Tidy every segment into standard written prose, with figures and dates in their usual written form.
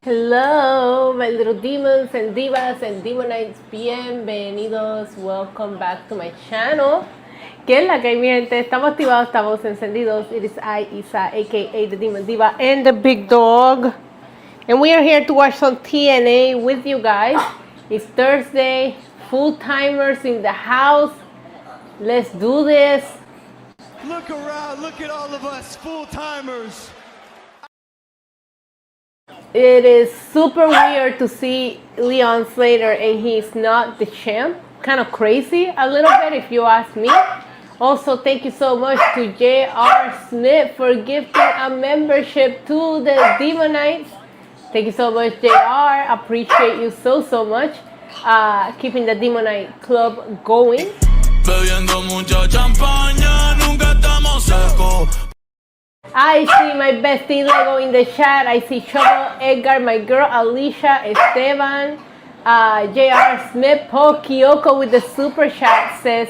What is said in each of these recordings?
Hello, my little demons and divas and demonites, bienvenidos, welcome back to my channel. ¿Qué es la que hay, mi gente? Estamos activados, estamos encendidos. It is I, Isa, aka the Demon Diva and the Big Dog. And we are here to watch some TNA with you guys. It's Thursday, full timers in the house. Let's do this. Look around, look at all of us full timers. It is super weird to see Leon Slater and he's not the champ. Kind of crazy a little bit if you ask me. Also, thank you so much to J.R. Smith for gifting a membership to the Demonites. Thank you so much, J.R. Appreciate you so much. Keeping the Demonite Club going. Bebiendo mucha champaña, nunca estamos secos. I see my bestie Lego in the chat. I see Trouble, Edgar, my girl Alicia, Esteban, J.R. Smith, Paul Kyoko with the super chat says,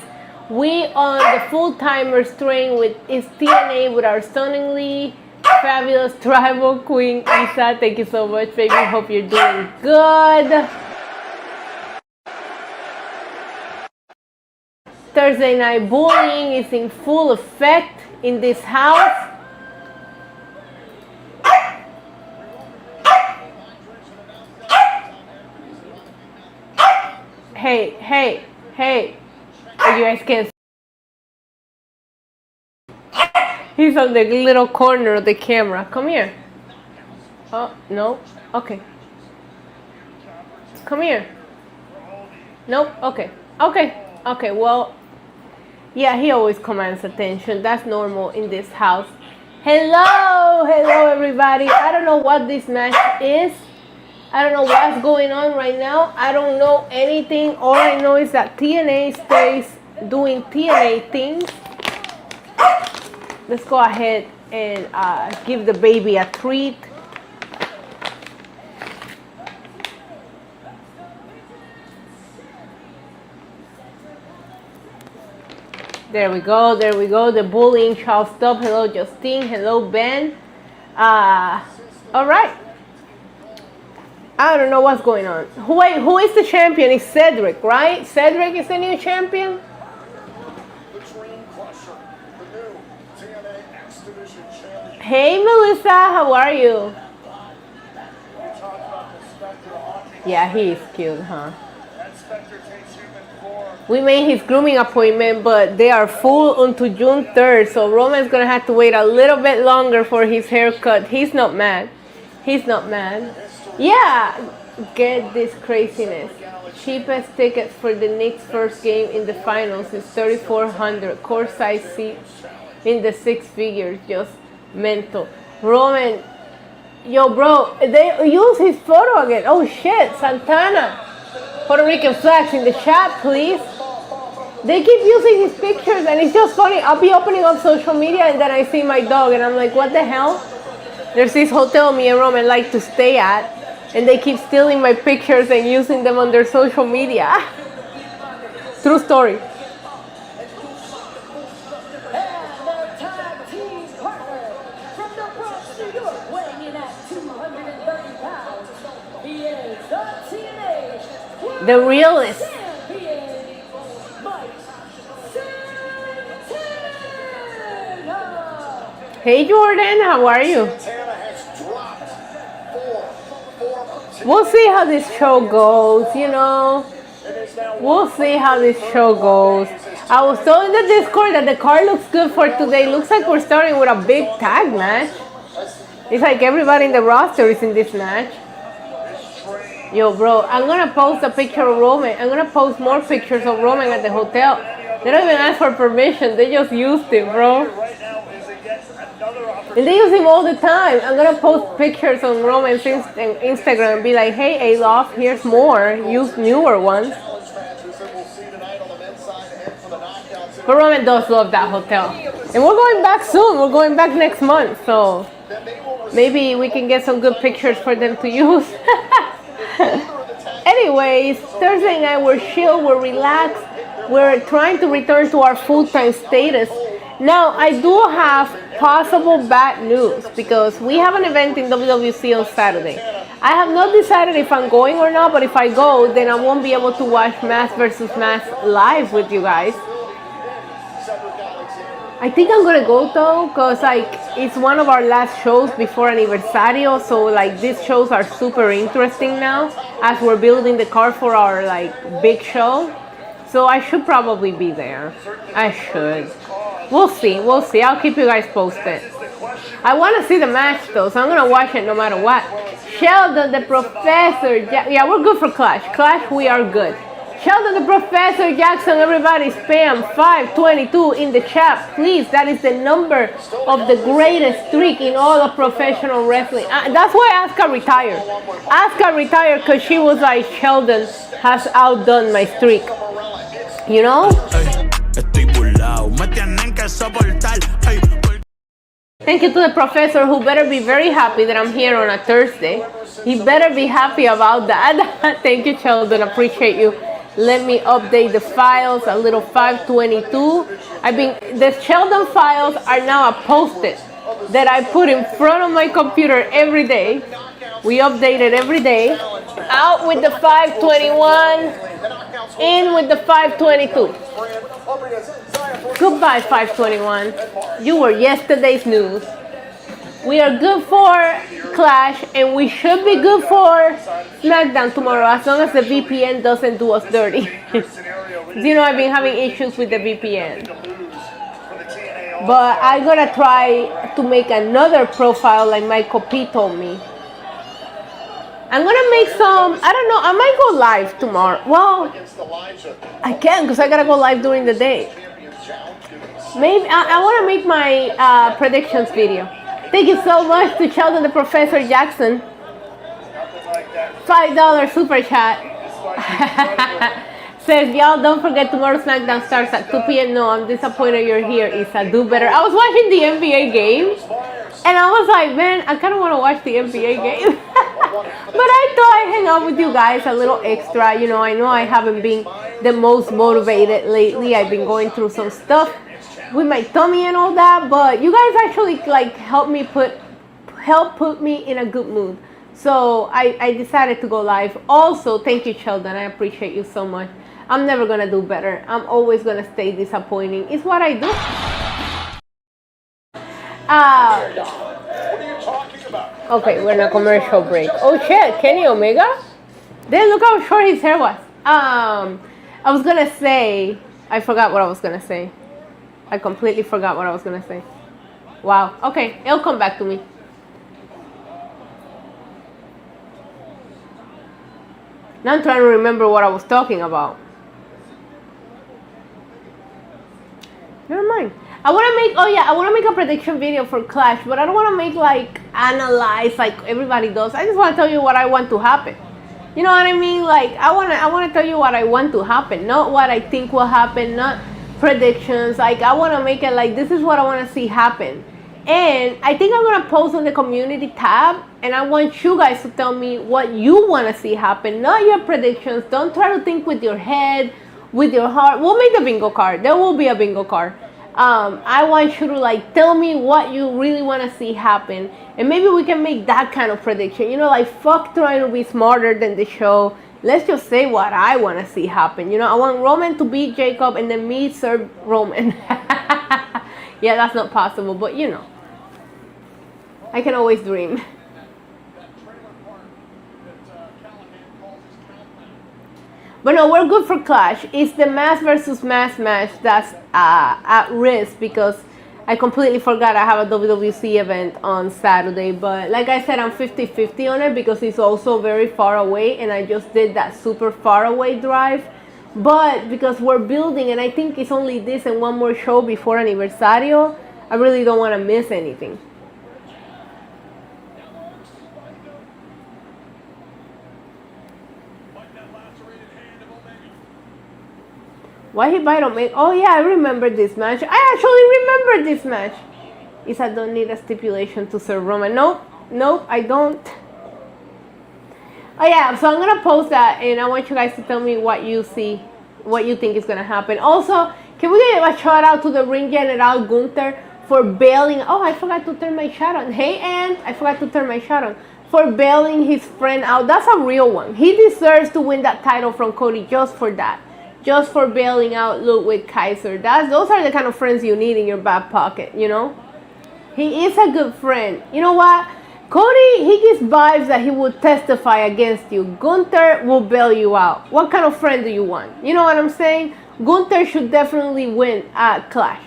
we on the full-timers train with is TNA with our stunningly fabulous tribal queen, Isa. Thank you so much, baby. Hope you're doing good. Thursday night bullying is in full effect in this house. Hey, you guys can see. He's on the little corner of the camera. Come here. Oh, no. Okay. Come here. Nope. Okay, well, yeah, he always commands attention. That's normal in this house. Hello everybody. I don't know what this match is. I don't know what's going on right now. I don't know anything. All I know is that TNA stays doing TNA things. Let's go ahead and give the baby a treat. There we go. The bullying shall stop. Hello, Justine. Hello, Ben. All right. I don't know what's going on. Wait, who is the champion? It's Cedric, right? Cedric is the new champion? Hey, Melissa, how are you? Yeah, he is cute, huh? We made his grooming appointment, but they are full until June 3rd, so Roman's gonna have to wait a little bit longer for his haircut. He's not mad. Yeah, get this craziness. Cheapest tickets for the Knicks' first game in the finals is $3,400. Court size seats in the six figures. Just mental. Roman, yo, bro, they use his photo again. Oh shit, Santana. Puerto Rican flags in the chat, please. They keep using his pictures, and it's just funny. I'll be opening up social media, and then I see my dog, and I'm like, what the hell? There's this hotel me and Roman like to stay at, and they keep stealing my pictures and using them on their social media. True story. The realest. Hey Jordan, how are you? We'll see how this show goes, you know. We'll see how this show goes. I was told in the Discord that the card looks good for today. Looks like we're starting with a big tag match. It's like everybody in the roster is in this match. Yo, bro, I'm gonna post a picture of Roman. I'm gonna post more pictures of Roman at the hotel. They don't even ask for permission. They just used it, bro. And they use him all the time. I'm gonna post pictures on Roman's Instagram and be like, hey, Alof, here's more. Use newer ones. But Roman does love that hotel. And we're going back soon. We're going back next month. So maybe we can get some good pictures for them to use. Anyways, Thursday night we're chill, we're relaxed. We're trying to return to our full-time status. Now, I do have possible bad news because we have an event in WWC on Saturday. I have not decided if I'm going or not, but if I go, then I won't be able to watch Mass versus Mass live with you guys. I think I'm gonna go though, cause like it's one of our last shows before Aniversario, so like these shows are super interesting now as we're building the card for our like big show. So I should probably be there. I should. We'll see. We'll see. I'll keep you guys posted. I want to see the match though, so I'm gonna watch it no matter what. Sheldon, the Professor. Yeah, we're good for Clash. Clash, we are good. Sheldon, the Professor Jackson, everybody spam 522 in the chat, please. That is the number of the greatest streak in all of professional wrestling. That's why Asuka retired. Asuka retired because she was like, Sheldon has outdone my streak. You know? Thank you to the Professor, who better be very happy that I'm here on a Thursday. He better be happy about that. Thank you, Sheldon. Appreciate you. Let me update the files, a little 522. The Sheldon files are now a post-it that I put in front of my computer every day. We update it every day. Out with the 521, in with the 522. Goodbye, 521. You were yesterday's news. We are good for Clash, and we should be good for SmackDown tomorrow, as long as the VPN doesn't do us dirty. You know, I've been having issues with the VPN. But I gotta try to make another profile like Michael P told me. I'm gonna make some, I don't know, I might go live tomorrow. Well, I can, because I gotta go live during the day. Maybe, I wanna make my predictions video. Thank you so much to Sheldon the Professor Jackson. $5 super chat. Says, y'all don't forget tomorrow SmackDown starts at 2 p.m. No, I'm disappointed you're here, Isa. Do better. I was watching the NBA game, and I was like, man, I kind of want to watch the NBA game. But I thought I'd hang out with you guys a little extra. You know I haven't been the most motivated lately. I've been going through some stuff with my tummy and all that, but you guys actually like help put me in a good mood. So I decided to go live. Also, thank you, Sheldon. I appreciate you so much. I'm never gonna do better. I'm always gonna stay disappointing. It's what I do. Okay, we're in a commercial break. Oh shit, Kenny Omega? Then look how short his hair was. I was gonna say, I forgot what I was gonna say. I completely forgot what I was gonna say. Wow. Okay, it'll come back to me. Now I'm trying to remember what I was talking about. Never mind. I want to make a prediction video for Clash, but I don't want to make like analyze like everybody does. I just want to tell you what I want to happen. You know what I mean? Like I want to tell you what I want to happen, not what I think will happen, not predictions. Like I want to make it like this is what I want to see happen. And I think I'm gonna post on the community tab, and I want you guys to tell me what you want to see happen, not your predictions. Don't try to think with your head, with your heart. We'll make the bingo card. There will be a bingo card. I want you to like tell me what you really want to see happen, and maybe we can make that kind of prediction. You know, like fuck trying to be smarter than the show. Let's just say what I want to see happen. You know, I want Roman to beat Jacob and then me serve Roman. Yeah, that's not possible, but you know, I can always dream. But no, we're good for Clash. It's the mass versus mass match that's at risk because I completely forgot I have a WWC event on Saturday. But like I said, I'm 50-50 on it because it's also very far away, and I just did that super far away drive. But because we're building, and I think it's only this and one more show before Aniversario, I really don't want to miss anything. Why he bite on me? Oh yeah, I remember this match. I actually remember this match. Is I don't need a stipulation to serve Roman. Nope, I don't. Oh yeah, so I'm gonna post that, and I want you guys to tell me what you see, what you think is gonna happen. Also, can we give a shout out to the Ring General Gunther for bailing? Oh, I forgot to turn my shot on. Hey, Ann, I forgot to turn my shot on. for bailing his friend out. That's a real one. He deserves to win that title from Cody just for that. Just for bailing out Ludwig Kaiser. Those are the kind of friends you need in your back pocket, you know? He is a good friend. You know what? Cody, he gives vibes that he would testify against you. Gunther will bail you out. What kind of friend do you want? You know what I'm saying? Gunther should definitely win at Clash.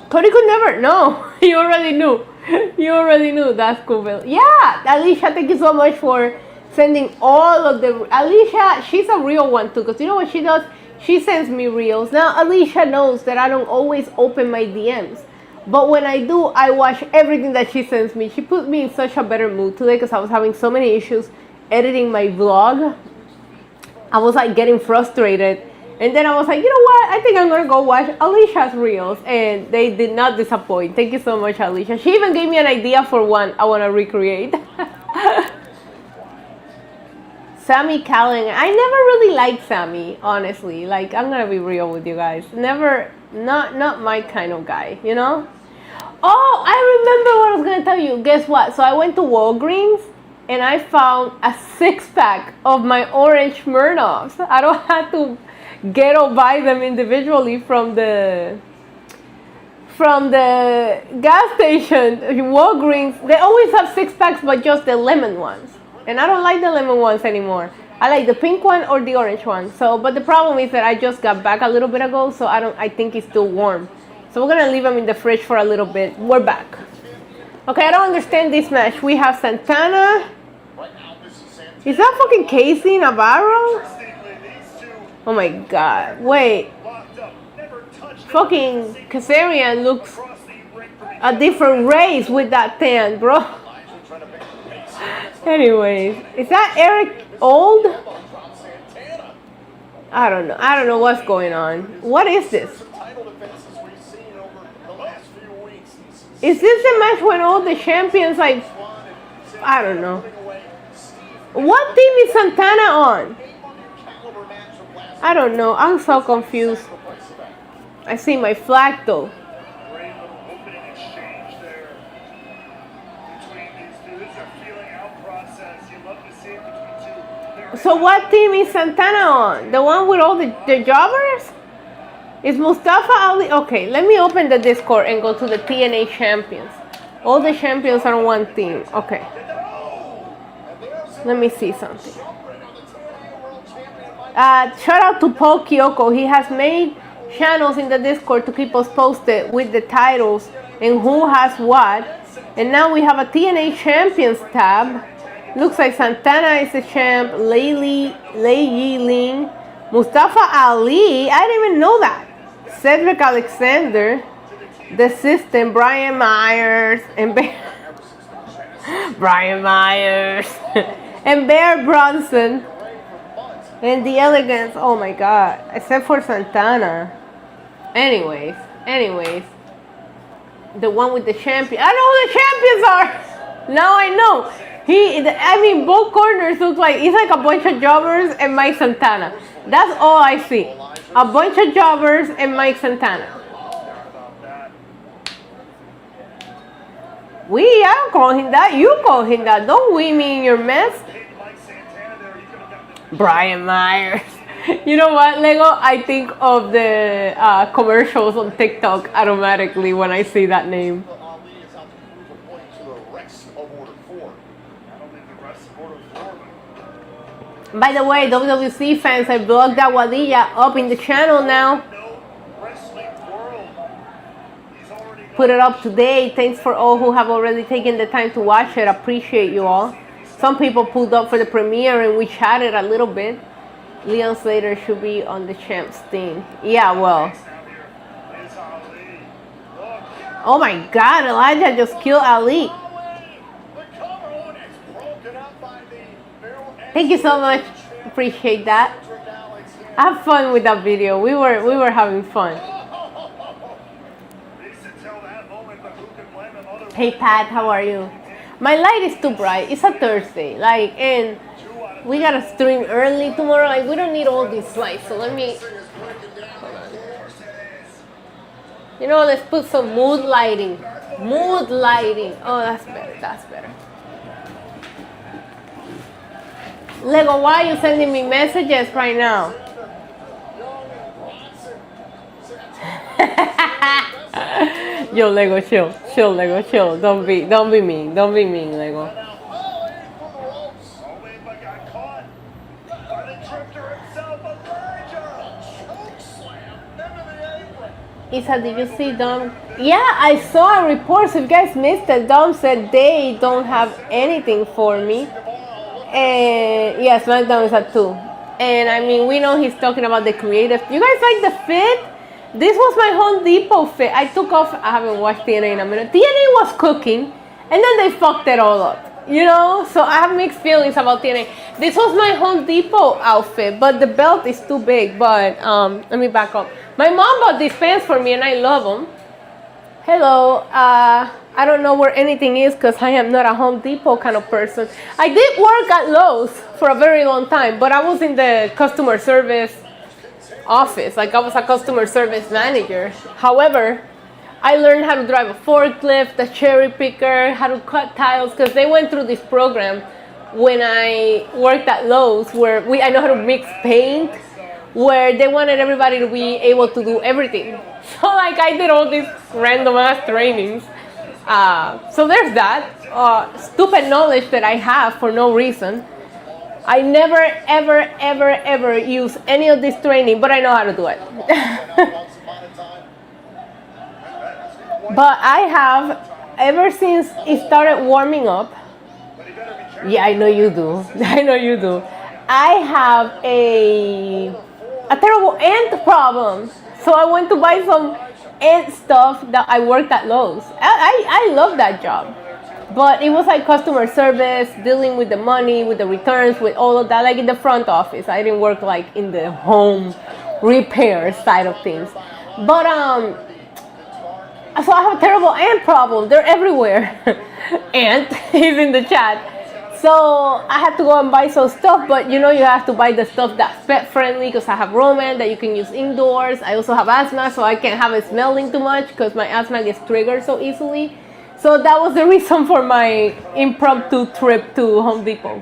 Cody could never. No, you already knew. You already knew. That's cool. Yeah, Alicia, thank you so much for sending all of the... Alicia, she's a real one too. Because you know what she does? She sends me reels. Now, Alicia knows that I don't always open my DMs. But when I do, I watch everything that she sends me. She put me in such a better mood today because I was having so many issues editing my vlog. I was like getting frustrated. And then I was like, you know what? I think I'm going to go watch Alicia's reels. And they did not disappoint. Thank you so much, Alicia. She even gave me an idea for one I want to recreate. Sami Callihan. I never really liked Sami, honestly. Like, I'm going to be real with you guys. Never, not my kind of guy, you know? Oh, I remember what I was going to tell you. Guess what? So I went to Walgreens and I found a 6-pack of my orange Smirnoffs. I don't have to get or buy them individually from the gas station. Walgreens, they always have 6-packs, but just the lemon ones. And I don't like the lemon ones anymore. I like the pink one or the orange one. So, but the problem is that I just got back a little bit ago, so I think it's still warm. So we're gonna leave them in the fridge for a little bit. We're back. Okay, I don't understand this match. We have Santana. Is that fucking Casey Navarro? Oh my god. Wait. Fucking Kazarian looks a different race with that tan, bro. Anyways, is that Eric Old? I don't know. I don't know what's going on. What is this? Is this the match when all the champions, like, I don't know. What team is Santana on? I don't know. I'm so confused. I see my flag though. So what team is Santana on? The one with all the jobbers? Is Mustafa Ali? Okay, let me open the Discord and go to the TNA champions. All the champions are on one team. Okay. Let me see something. Shout out to Paul Kyoko. He has made channels in the Discord to keep us posted with the titles and who has what. And now we have a TNA champions tab. Looks like Santana is the champ. Lei Yiling. Mustafa Ali. I didn't even know that. Cedric Alexander. The System. Brian Myers. And Brian Myers. And Bear Bronson. And the Elegance. Oh my god. Except for Santana. Anyways. The one with the champion. I know who the champions are. Now I know. Both corners look like, it's like a bunch of jobbers and Mike Santana. That's all I see. A bunch of jobbers and Mike Santana. I don't call him that. You call him that. Don't we me in your mess. Brian Myers. You know what, Lego? I think of the commercials on TikTok automatically when I see that name. By the way, WWC fans, I blogged Aguadilla up in the channel now. Put it up today. Thanks for all who have already taken the time to watch it. Appreciate you all. Some people pulled up for the premiere and we chatted a little bit. Leon Slater should be on the champs team. Yeah, well. Oh my god, Elijah just killed Ali. Thank you so much. Appreciate that. Have fun with that video. We were having fun. Hey Pat, how are you? My light is too bright. It's a Thursday. And we gotta stream early tomorrow. We don't need all these lights. So let me. Hold on. Let's put some mood lighting. Mood lighting. Oh, that's better. That's better. Lego, why are you sending me messages right now? Yo, Lego, chill, Lego, chill. Don't be mean. Don't be mean, Lego. Isa, did you see Dom? Yeah, I saw a report. So if you guys missed it, Dom said they don't have anything for me. And yeah, SmackDown is at 2. And I mean, we know he's talking about the creative. You guys like the fit? This was my Home Depot fit. I took off. I haven't watched TNA in a minute. TNA was cooking, and then they fucked it all up. You know, so I have mixed feelings about TNA. This was my Home Depot outfit, but the belt is too big. But let me back up. My mom bought these pants for me, and I love them. Hello. I don't know where anything is because I am not a Home Depot kind of person. I did work at Lowe's for a very long time, but I was in the customer service office. Like I was a customer service manager. However, I learned how to drive a forklift, a cherry picker, how to cut tiles, because they went through this program when I worked at Lowe's where I know how to mix paint, where they wanted everybody to be able to do everything. So like I did all these random ass trainings. So there's that stupid knowledge that I have for no reason. I never, ever, ever, ever use any of this training, but I know how to do it. But I have, ever since it started warming up, yeah, I know you do. I know you do. I have a terrible ant problem. So I went to buy some ant stuff that I worked at Lowe's. I love that job. But it was like customer service, dealing with the money, with the returns, with all of that, like in the front office. I didn't work like in the home repair side of things. But so I have a terrible ant problem. They're everywhere. Ant is in the chat. So I had to go and buy some stuff, but you know you have to buy the stuff that's pet friendly because I have Roman that you can use indoors. I also have asthma, so I can't have it smelling too much because my asthma gets triggered so easily. So that was the reason for my impromptu trip to Home Depot.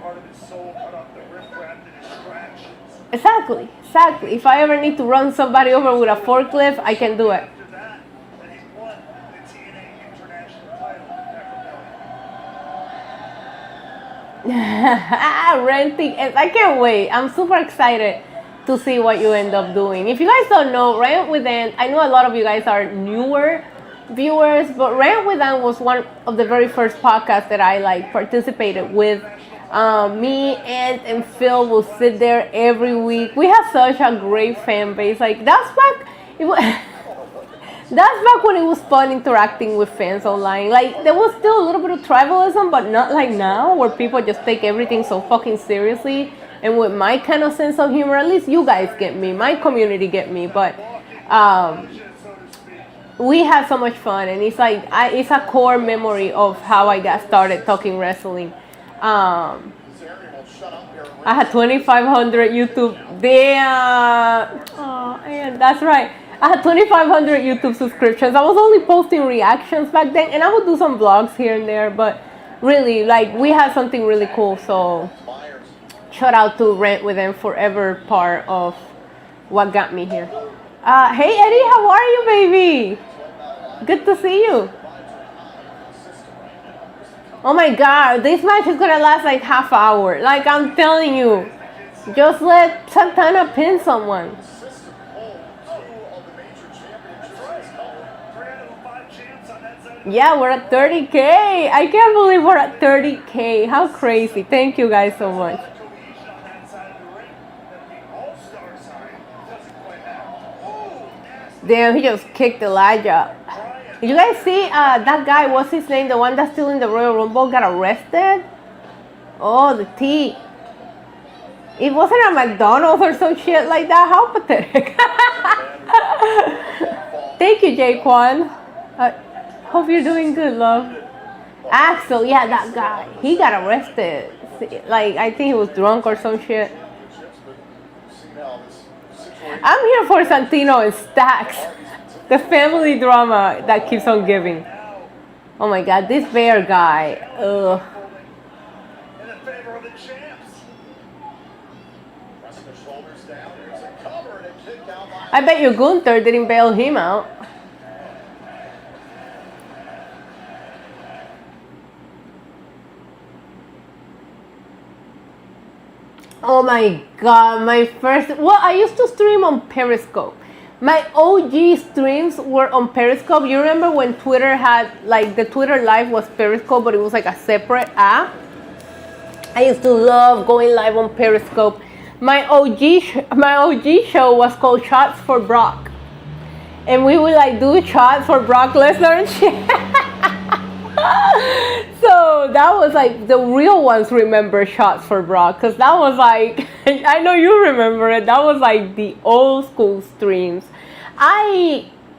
Exactly. If I ever need to run somebody over with a forklift, I can do it. Renting, and I can't wait. I'm super excited to see what you end up doing. If you guys don't know, Rant with Ant, I know a lot of you guys are newer viewers, but Rant with Ant was one of the very first podcasts that I like participated with. Me, Ant, and Phil will sit there every week. We have such a great fan base. Like that's back when it was fun interacting with fans online. Like there was still a little bit of tribalism, but not like now where people just take everything so fucking seriously. And with my kind of sense of humor, at least you guys get me, my community get me. But we had so much fun, and it's like it's a core memory of how I got started talking wrestling. I had 2,500 YouTube. Damn. Oh, and that's right. I had 2,500 YouTube subscriptions. I was only posting reactions back then, and I would do some vlogs here and there, but really, like, we had something really cool. So shout out to Rant with Them Forever, part of what got me here. Hey Eddie, how are you, baby? Good to see you. Oh my god, this match is gonna last like half hour. Like I'm telling you, just let Santana pin someone. Yeah, we're at 30K. I can't believe we're at 30K. How crazy. Thank you guys so much. Damn, he just kicked Elijah. Did you guys see that guy, what's his name? The one that's still in the Royal Rumble got arrested? Oh, the T. It wasn't a McDonald's or some shit like that. How pathetic. Thank you, Jaquan. Hope you're doing good, love. Axel, yeah, that guy. He got arrested. Like, I think he was drunk or some shit. I'm here for Santino and Stacks. The family drama that keeps on giving. Oh my god, this bear guy. Ugh. In favor of the champs. Pressing the shoulders down. There's a cover and a kick out by... I bet you Gunther didn't bail him out. Oh my god, my first... Well, I used to stream on Periscope. My OG streams were on Periscope. You remember when Twitter had, like, the Twitter Live was Periscope, but it was like a separate app? I used to love going live on Periscope. My OG show was called Shots for Brock. And we would, like, do shots for Brock Lesnar and shit. So that was like the real ones remember Shots for Brock, because that was like I know you remember it. That was like the old school streams.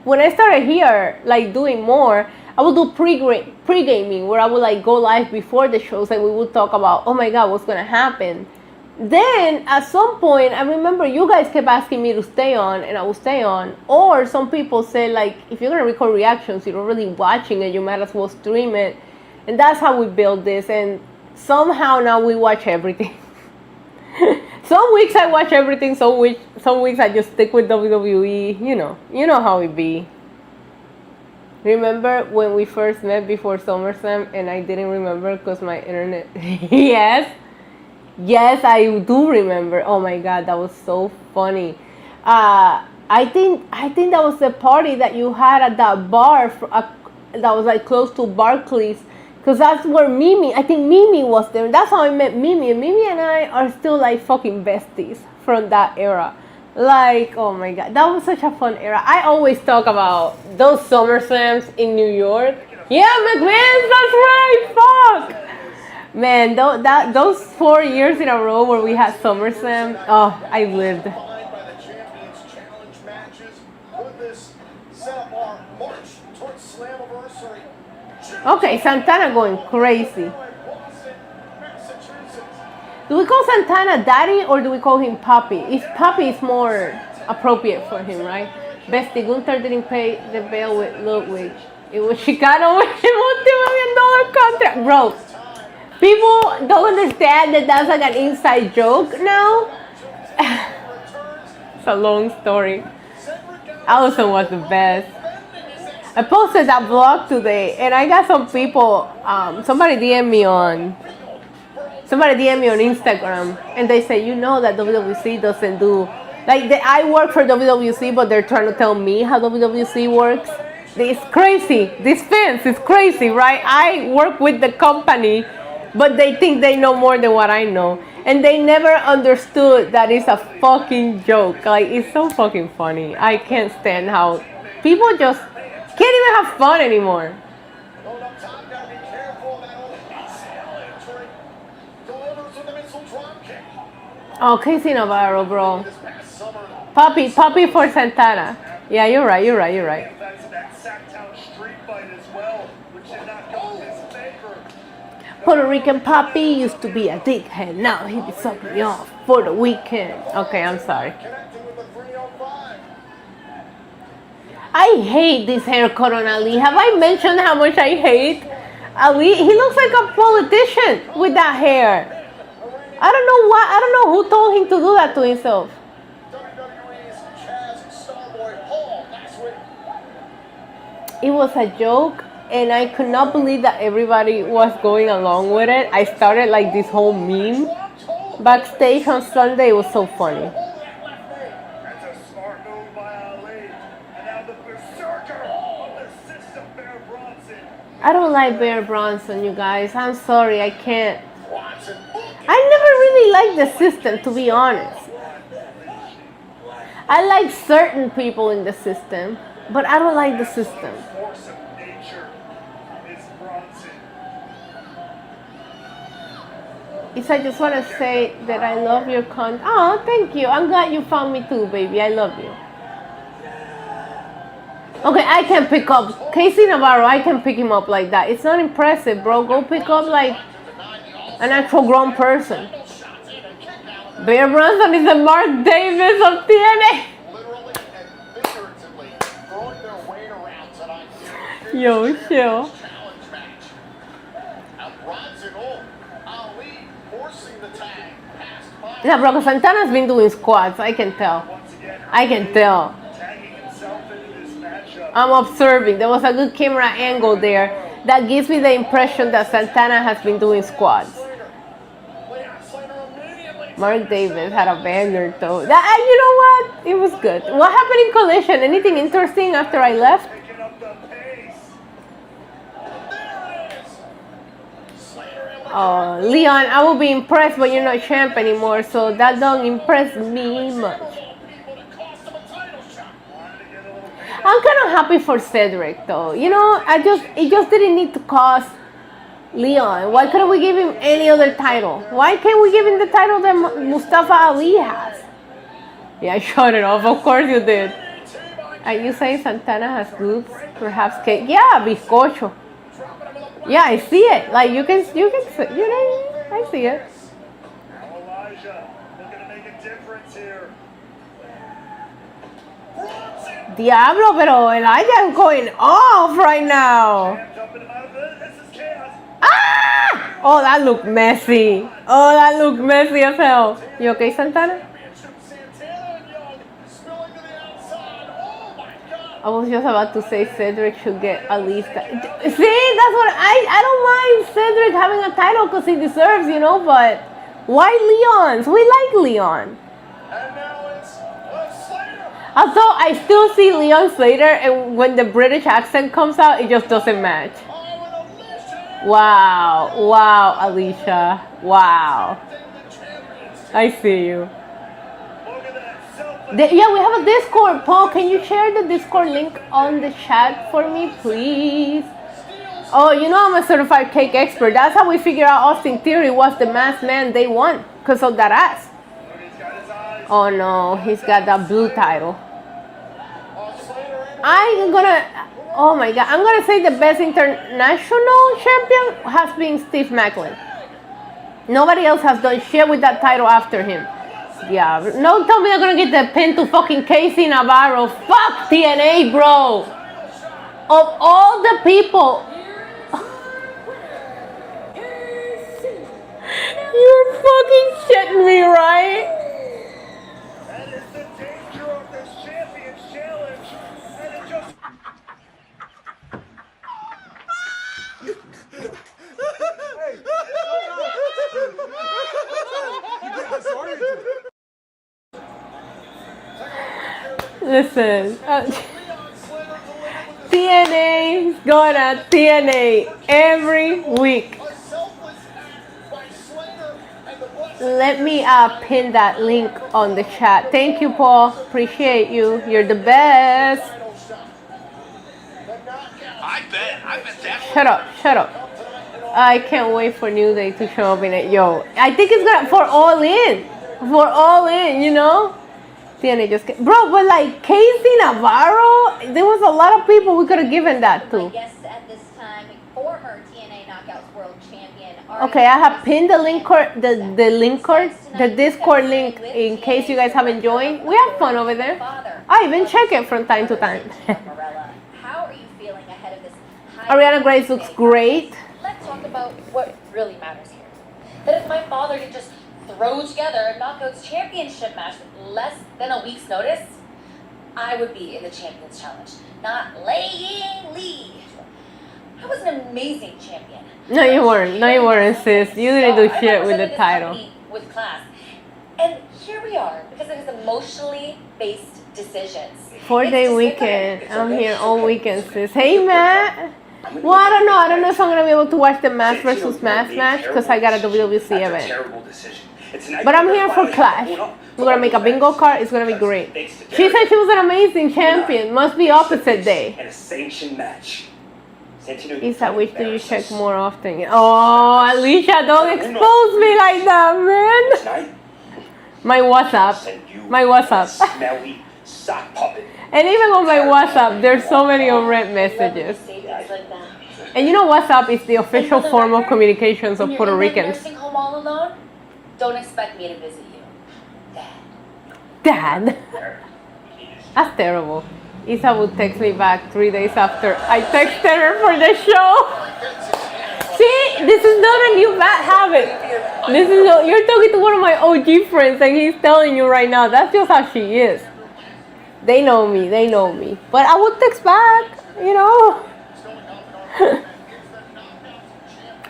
When I started here, like doing more, I would do pre-gaming where I would like go live before the shows and we would talk about, oh my god, what's gonna happen. Then at some point, I remember you guys kept asking me to stay on, and I would stay on. Or some people said, like, if you're gonna record reactions, you're not really watching it, you might as well stream it. And that's how we built this. And somehow now we watch everything. Some weeks I watch everything. Some weeks I just stick with WWE. You know how it be. Remember when we first met before SummerSlam, and I didn't remember because my internet. Yes, I do remember. Oh my god, that was so funny. I think that was the party that you had at that bar that was like close to Barclays, because that's where Mimi. I think Mimi was there. That's how I met Mimi. And Mimi and I are still like fucking besties from that era. Like, oh my god, that was such a fun era. I always talk about those SummerSlams in New York. Yeah, McMahon, that's right. Fuck. Man, those 4 years in a row where we had SummerSlam, oh, I lived. Okay, Santana going crazy. Do we call Santana Daddy or do we call him Papi? Papi is more appropriate for him, right? Bestie, Gunther didn't pay the bail with Ludwig. It was Chicano with a multi-million-dollar contract. Bro. People don't understand that that's like an inside joke now. It's a long story. Allison was the best. I posted that vlog today, and I got some people. Somebody DM me on Instagram, and they say, you know that WWC doesn't do like I work for WWC, but they're trying to tell me how WWC works. It's crazy. This fans is crazy, right? I work with the company. But they think they know more than what I know. And they never understood that it's a fucking joke. Like, it's so fucking funny. I can't stand how people just can't even have fun anymore. Oh, Casey Navarro, bro. Papi for Santana. Yeah, you're right. Puerto Rican Papi used to be a dickhead. Now he be sucking me off for the weekend. Okay, I'm sorry. I hate this haircut on Ali. Have I mentioned how much I hate Ali? He looks like a politician with that hair. I don't know why. I don't know who told him to do that to himself. It was a joke. And I could not believe that everybody was going along with it. I started like this whole meme backstage on Sunday. It was so funny. I don't like Bear Bronson, you guys. I'm sorry, I can't. I never really liked the system, to be honest. I like certain people in the system, but I don't like the system. I just want to say that I love your content. Oh, thank you. I'm glad you found me too, baby. I love you. Okay, I can pick up Casey Navarro. I can pick him up like that. It's not impressive, bro. Go pick up like an actual grown person. Bear Bronson is the Mark Davis of TNA. Yo, chill. Yeah, bro, Santana's been doing squats. I can tell. I can tell. I'm observing. There was a good camera angle there that gives me the impression that Santana has been doing squats. Mark Davis had a banger though. You know what? It was good. What happened in Collision? Anything interesting after I left? Oh, Leon, I will be impressed, but you're not champ anymore, so that don't impress me much. I'm kind of happy for Cedric though. You know, it just didn't need to cost Leon. Why couldn't we give him any other title? Why can't we give him the title that Mustafa Ali has? Yeah, I shut it off. Of course you did. Are you saying Santana has boobs? Perhaps cake? Yeah, bizcocho. Yeah, I see it. Like you can, you know, I see it. Diablo, pero Elijah is going off right now. Ah! Oh, that looked messy. Oh, that looked messy as hell. You okay, Santana? I was just about to say Cedric should get at least that. See, that's what I don't mind Cedric having a title because he deserves, you know, but why Leon's? We like Leon. Although I still see Leon Slater, and when the British accent comes out, it just doesn't match. Wow, wow, Alicia, wow. I see you. Yeah, we have a Discord. Paul, can you share the Discord link on the chat for me, please? Oh, you know I'm a certified cake expert. That's how we figure out Austin Theory was the masked man day one, because of that ass. Oh no, he's got that blue title. Oh my god, I'm gonna say the best international champion has been Steve Macklin. Nobody else has done shit with that title after him. Yeah, no, tell me they're gonna get the pin to fucking Casey Navarro. Fuck TNA, bro. Of all the people. You're fucking shitting me, right? That is the danger of this Champions Challenge. And it just... Listen, TNA is gonna TNA every week. Let me pin that link on the chat. Thank you, Paul. Appreciate you. You're the best. I bet that. Shut up. I can't wait for New Day to show up in it. Yo, I think it's gonna for all in, you know. TNA just bro, but like Casey Navarro, there was a lot of people we could have given that to. At this time, former TNA Knockouts World Champion. Okay, I have pinned the link the Discord link in case you guys haven't joined. We have fun over there. I even check it from time to time. How are you feeling ahead of this? Ariana Grace looks great. Let's talk about what really matters here. That if my father could just throw together a Knockouts Championship match with less than a week's notice, I would be in the Champions Challenge, not laying lead. I was an amazing champion. No, you weren't, sis. You didn't do shit with the title. With class. And here we are, because it is emotionally based decisions. 4-day weekend. I'm here all weekend, sis. Hey, Matt. Well, I don't know if I'm going to be able to watch the Mask versus Mask match because I got a WWC event. But I'm here for Clash. We're going to make a bingo card. It's going to be great. She said she was an amazing champion. Must be opposite day. Isa, which do you check more often? Oh, Alicia, don't expose me like that, man. My WhatsApp. And even on my WhatsApp, there's so many unread messages. And you know WhatsApp is the official form of communications of Puerto Ricans. Nursing home all alone? Don't expect me to visit you. Dad? That's terrible. Isa would text me back 3 days after I texted her for the show. See, this is not a new bad habit. This is you're talking to one of my OG friends, and he's telling you right now. That's just how she is. They know me. They know me. But I would text back. You know.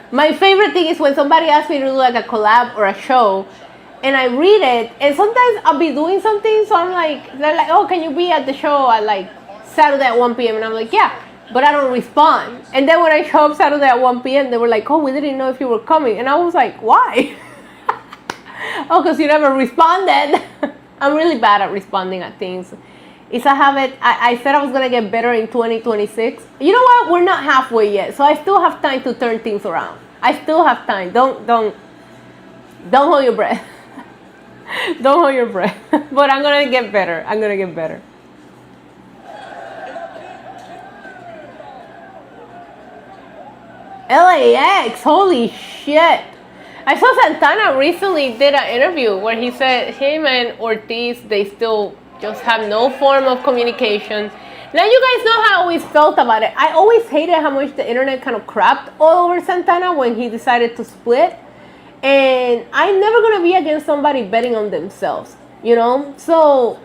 My favorite thing is when somebody asks me to do like a collab or a show, and I read it, and sometimes I'll be doing something, so I'm like, they're like, oh, can you be at the show at like Saturday at 1 p.m. and I'm like, yeah, but I don't respond. And then when I show up Saturday at 1 p.m. they were like, oh, we didn't know if you were coming, and I was like, why? Oh, because you never responded. I'm really bad at responding at things. It's a habit. I said I was gonna get better in 2026. You know what? We're not halfway yet, so I still have time to turn things around. I still have time. Don't hold your breath. Don't hold your breath. But I'm gonna get better. I'm gonna get better. LAX, holy shit. I saw Santana recently did an interview where he said him and Ortiz, they still just have no form of communication. Now you guys know how I always felt about it. I always hated how much the internet kind of crapped all over Santana when he decided to split. And I'm never going to be against somebody betting on themselves, you know? So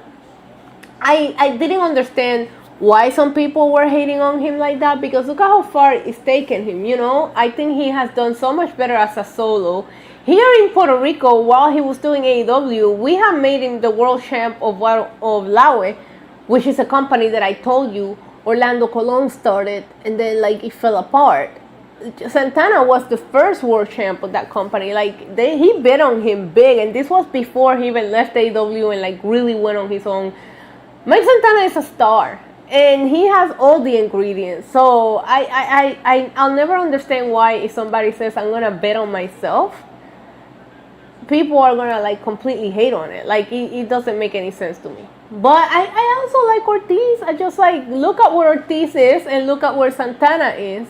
I didn't understand why some people were hating on him like that, because look at how far it's taken him, you know? I think he has done so much better as a solo. Here in Puerto Rico, while he was doing AEW, we have made him the world champ of Laue, which is a company that I told you Orlando Colon started, and then like it fell apart. Santana was the first world champ of that company. Like he bet on him big, and this was before he even left AEW and like really went on his own. Mike Santana is a star, and he has all the ingredients. So I'll never understand why if somebody says I'm gonna bet on myself, people are gonna like completely hate on it. Like it doesn't make any sense to me. But I also like Ortiz. I just like look at where Ortiz is and look at where Santana is.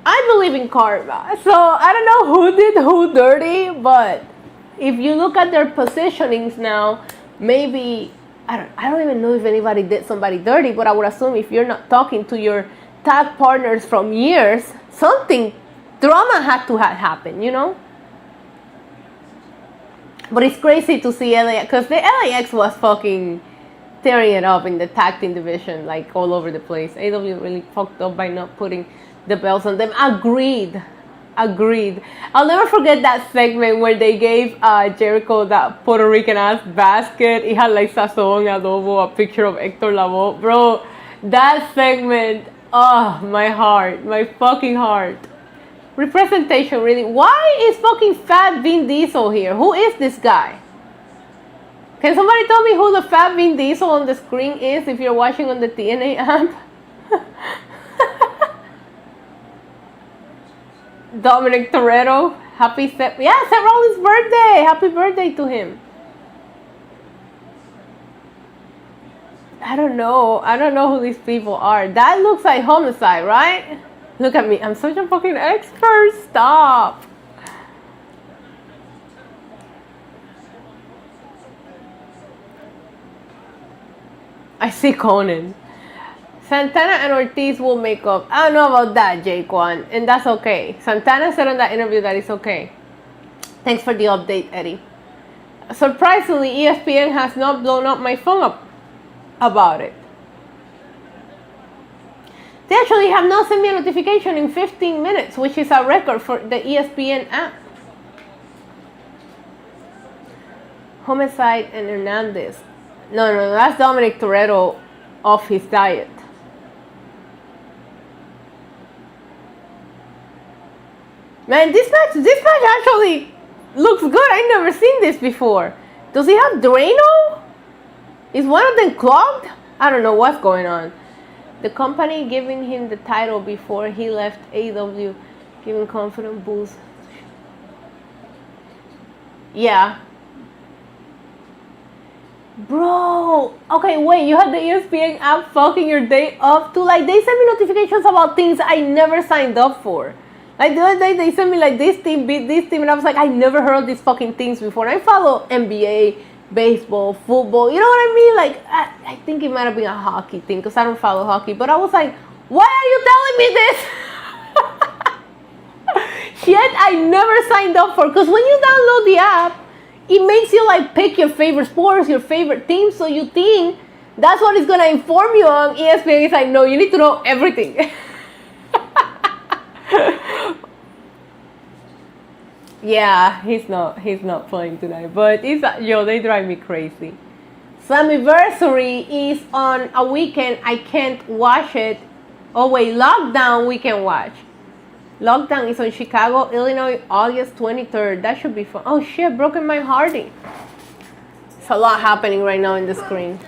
I believe in karma. So I don't know who did who dirty, but if you look at their positionings now, maybe I don't even know if anybody did somebody dirty, but I would assume if you're not talking to your tag partners from years, something drama had to have happened, you know? But it's crazy to see LAX, because the LAX was fucking tearing it up in the tag team division, like all over the place. AEW really fucked up by not putting the belts on them. Agreed. I'll never forget that segment where they gave Jericho that Puerto Rican ass basket. It had like sazon, adobo, a picture of Hector Lavoe. Bro, that segment, oh, my heart, my fucking heart. Representation, really. Why is fucking fat Vin Diesel here? Who is this guy? Can somebody tell me who the fat Vin Diesel on the screen is if you're watching on the TNA app? Dominic Toretto. Seth Rollins' birthday. Happy birthday to him. I don't know who these people are. That looks like Homicide, right? Look at me. I'm such a fucking expert. Stop. I see Conan. Santana and Ortiz will make up. I don't know about that, Jaquan. And that's okay. Santana said on that interview that it's okay. Thanks for the update, Eddie. Surprisingly, ESPN has not blown up my phone up about it. They actually have not sent me a notification in 15 minutes, which is a record for the ESPN app. Homicide and Hernandez. No, that's Dominic Toretto off his diet. Man, this match actually looks good. I've never seen this before. Does he have Drano? Is one of them clogged? I don't know what's going on. The company giving him the title before he left AEW, giving confident boost. Yeah. Bro, okay, wait, you had the ESPN app fucking your day up too? Like, they send me notifications about things I never signed up for. Like, the other day, they sent me, like, this team beat this team, and I was like, I never heard of these fucking things before. And I follow NBA, baseball, football, you know what I mean? Like, I think it might have been a hockey thing, because I don't follow hockey. But I was like, why are you telling me this? shit I never signed up for. Because when you download the app, it makes you like pick your favorite sports, your favorite teams. So you think that's what it's gonna inform you on. ESPN is like, no, you need to know everything. Yeah, he's not playing tonight. But they drive me crazy. Slammiversary is on a weekend. I can't watch it. Oh wait, Lockdown we can watch. Lockdown is on Chicago, Illinois, August 23rd. That should be fun. Oh shit, Broken My Hearty. It's a lot happening right now in the screen.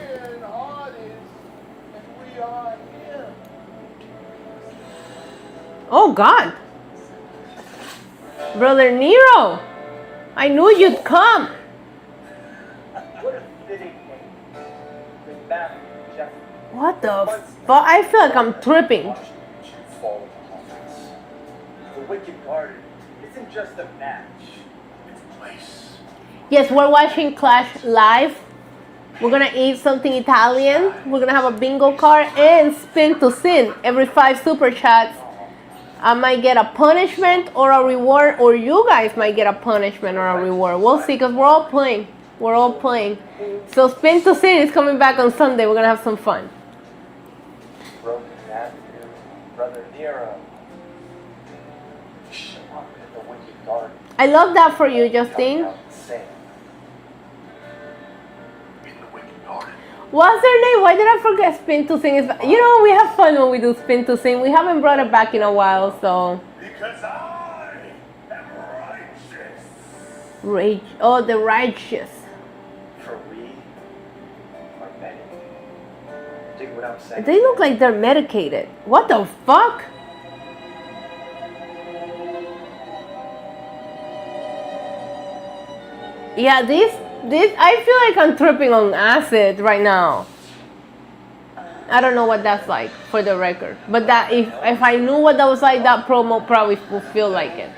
Oh God. Brother Nero, I knew you'd come. What the fuck? I feel like I'm tripping. The Wicked Garden isn't just a match, it's a place. Yes, we're watching Clash live. We're gonna eat something Italian. We're gonna have a bingo card and spin to sin. Every 5 super chats, I might get a punishment or a reward, or you guys might get a punishment or a reward. We'll see, because we're all playing. We're all playing. So spin to sin is coming back on Sunday. We're gonna have some fun. Broken Avenue, Brother Nero. The Wicked Garden. I love that for you, Justine. What's their name? Why did I forget Spin to Sing? You know, we have fun when we do Spin to Sing. We haven't brought it back in a while, so. Because I am righteous. Oh, the righteous. For we are many. Dig what I'm saying. They look like they're medicated. What the fuck? Yeah, this I feel like I'm tripping on acid right now. I don't know what that's like, for the record. But that if I knew what that was like, that promo probably would feel like it.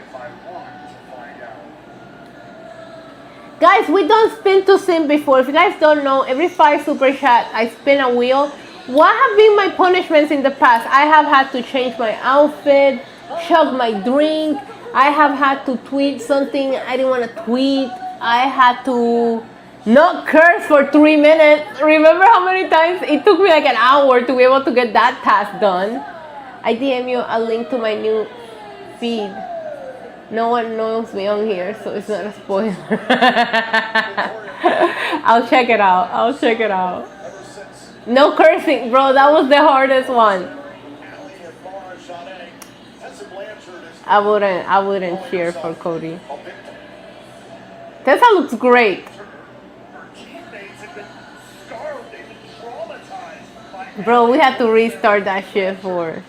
Guys, we done Spin to Sin before. If you guys don't know, every 5 super chat I spin a wheel. What have been my punishments in the past? I have had to change my outfit, chug my drink. I have had to tweet something I didn't want to tweet. I had to not curse for 3 minutes. Remember how many times it took me like an hour to be able to get that task done? I DM you a link to my new feed. No one knows me on here, so it's not a spoiler. I'll check it out. I'll check it out. No cursing, bro. That was the hardest one. I wouldn't cheer for Cody. Tessa looks great. Bro, we had to restart that shit for.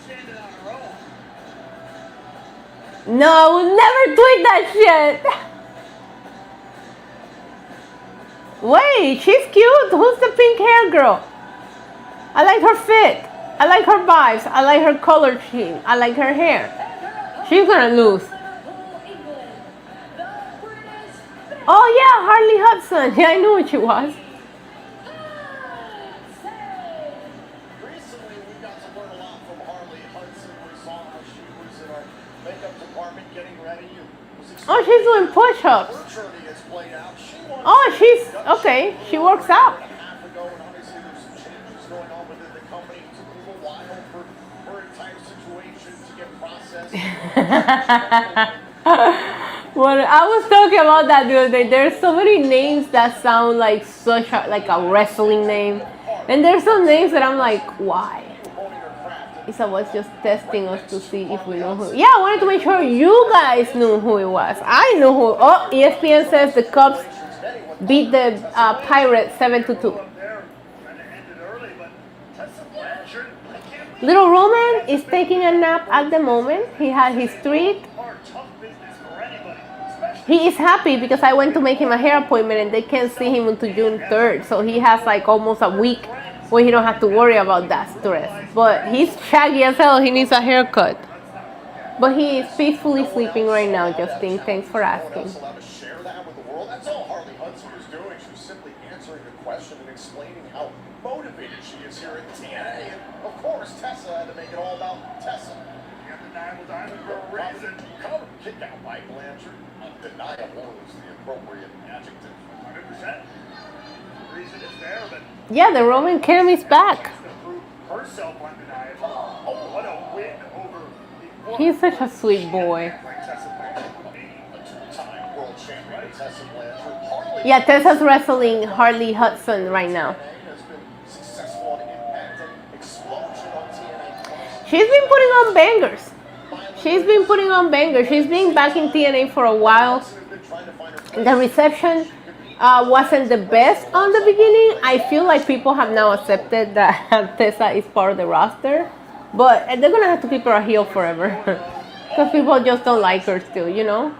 No, I would never tweet that shit. Wait, she's cute. Who's the pink hair girl? I like her fit. I like her vibes. I like her color scheme. I like her hair. She's gonna lose. Oh yeah, Harley Hudson. Yeah, I knew what she was. Recently, we got to learn a lot from Harley Hudson. We saw how she was in our makeup department getting ready. Oh, she's doing push-ups. Oh, she's okay. She works out. Well, I was talking about that the other day. There's so many names that sound like like a wrestling name, and there's some names that I'm like, why? Isa was just testing us to see if we know who. Yeah, I wanted to make sure you guys knew who it was. I know who. Oh, ESPN says the Cubs beat the Pirates 7-2. Little Roman is taking a nap at the moment. He had his treat. He is happy because I went to make him a hair appointment and they can't see him until June 3rd. So he has like almost a week where he don't have to worry about that stress. But he's shaggy as hell. He needs a haircut. But he is peacefully sleeping right now, Justine. Thanks for asking. That's all Harley Hudson was doing. She was simply answering the question and explaining how motivated she is here at TNA. And of course, Tessa had to make it all about Tessa. Kick out by Blanchard. Undeniable is the appropriate adjective. 100%. The reason is there, but Yeah, the Roman Kermit is back. herself undeniable. Oh, what a win over the He's such a sweet boy. two-time world champion Tessa Blanchard. Yeah, Tessa's wrestling Harley Hudson right now. Has been successful in impact and explosion on TNA. She's been putting on bangers. She's been putting on bangers. She's been back in TNA for a while. The reception wasn't the best on the beginning. I feel like people have now accepted that Tessa is part of the roster. But they're going to have to keep her a heel forever. Because people just don't like her still, you know?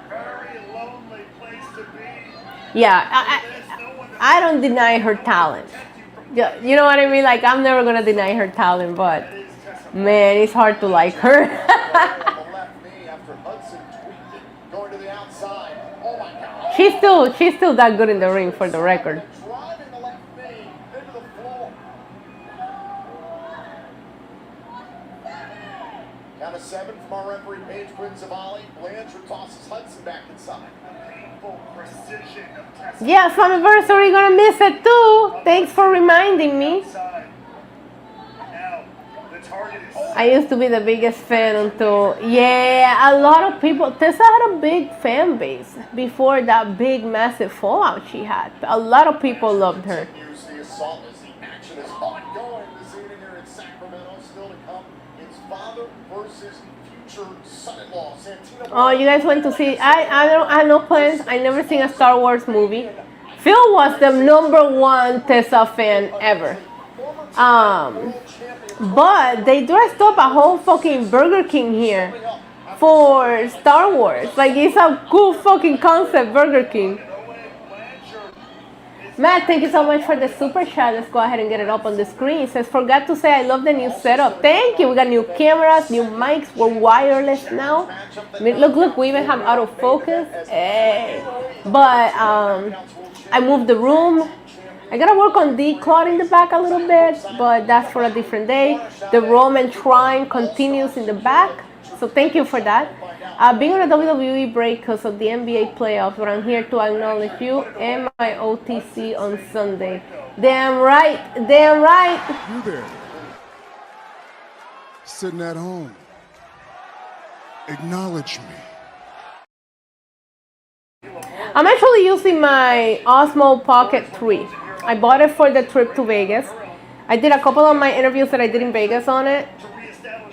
Yeah, I don't deny her talent. You know what I mean? Like, I'm never going to deny her talent, but man, it's hard to like her. She's still that good in the ring, for the record. Count of 7 from our referee, Paige Quinn-Zavalli. Blanchard tosses Hudson back inside. Painful precision of Tessa. Yes, anniversary, gonna miss it too. Thanks for reminding me. Now, the target is I used to be the biggest fan until, yeah, a lot of people, Tessa had a big fan base before that big, massive fallout she had. A lot of people loved her. continues the assault as the action is ongoing this evening here in Sacramento. Still to come, it's father versus future son-in-law, Santino. Oh, you guys went to see, I have no plans. I never seen a Star Wars movie. Phil was the #1 Tessa fan ever. But they dressed up a whole fucking Burger King here for Star Wars. Like, it's a cool fucking concept, Burger King. Matt, thank you so much for the super chat. Let's go ahead and get it up on the screen. It says, forgot to say I love the new setup. Thank you. We got new cameras, new mics. We're wireless now. I mean, look, we even have autofocus. Hey. But I moved the room. I gotta work on decluttering the back a little bit, but that's for a different day. The Roman Shrine continues in the back, so thank you for that. Being on a WWE break because of the NBA playoffs, but I'm here to acknowledge you and my OTC on Sunday. Damn right, damn right. You there, sitting at home, acknowledge me. I'm actually using my Osmo Pocket 3. I bought it for the trip to Vegas. I did a couple of my interviews that I did in Vegas on it.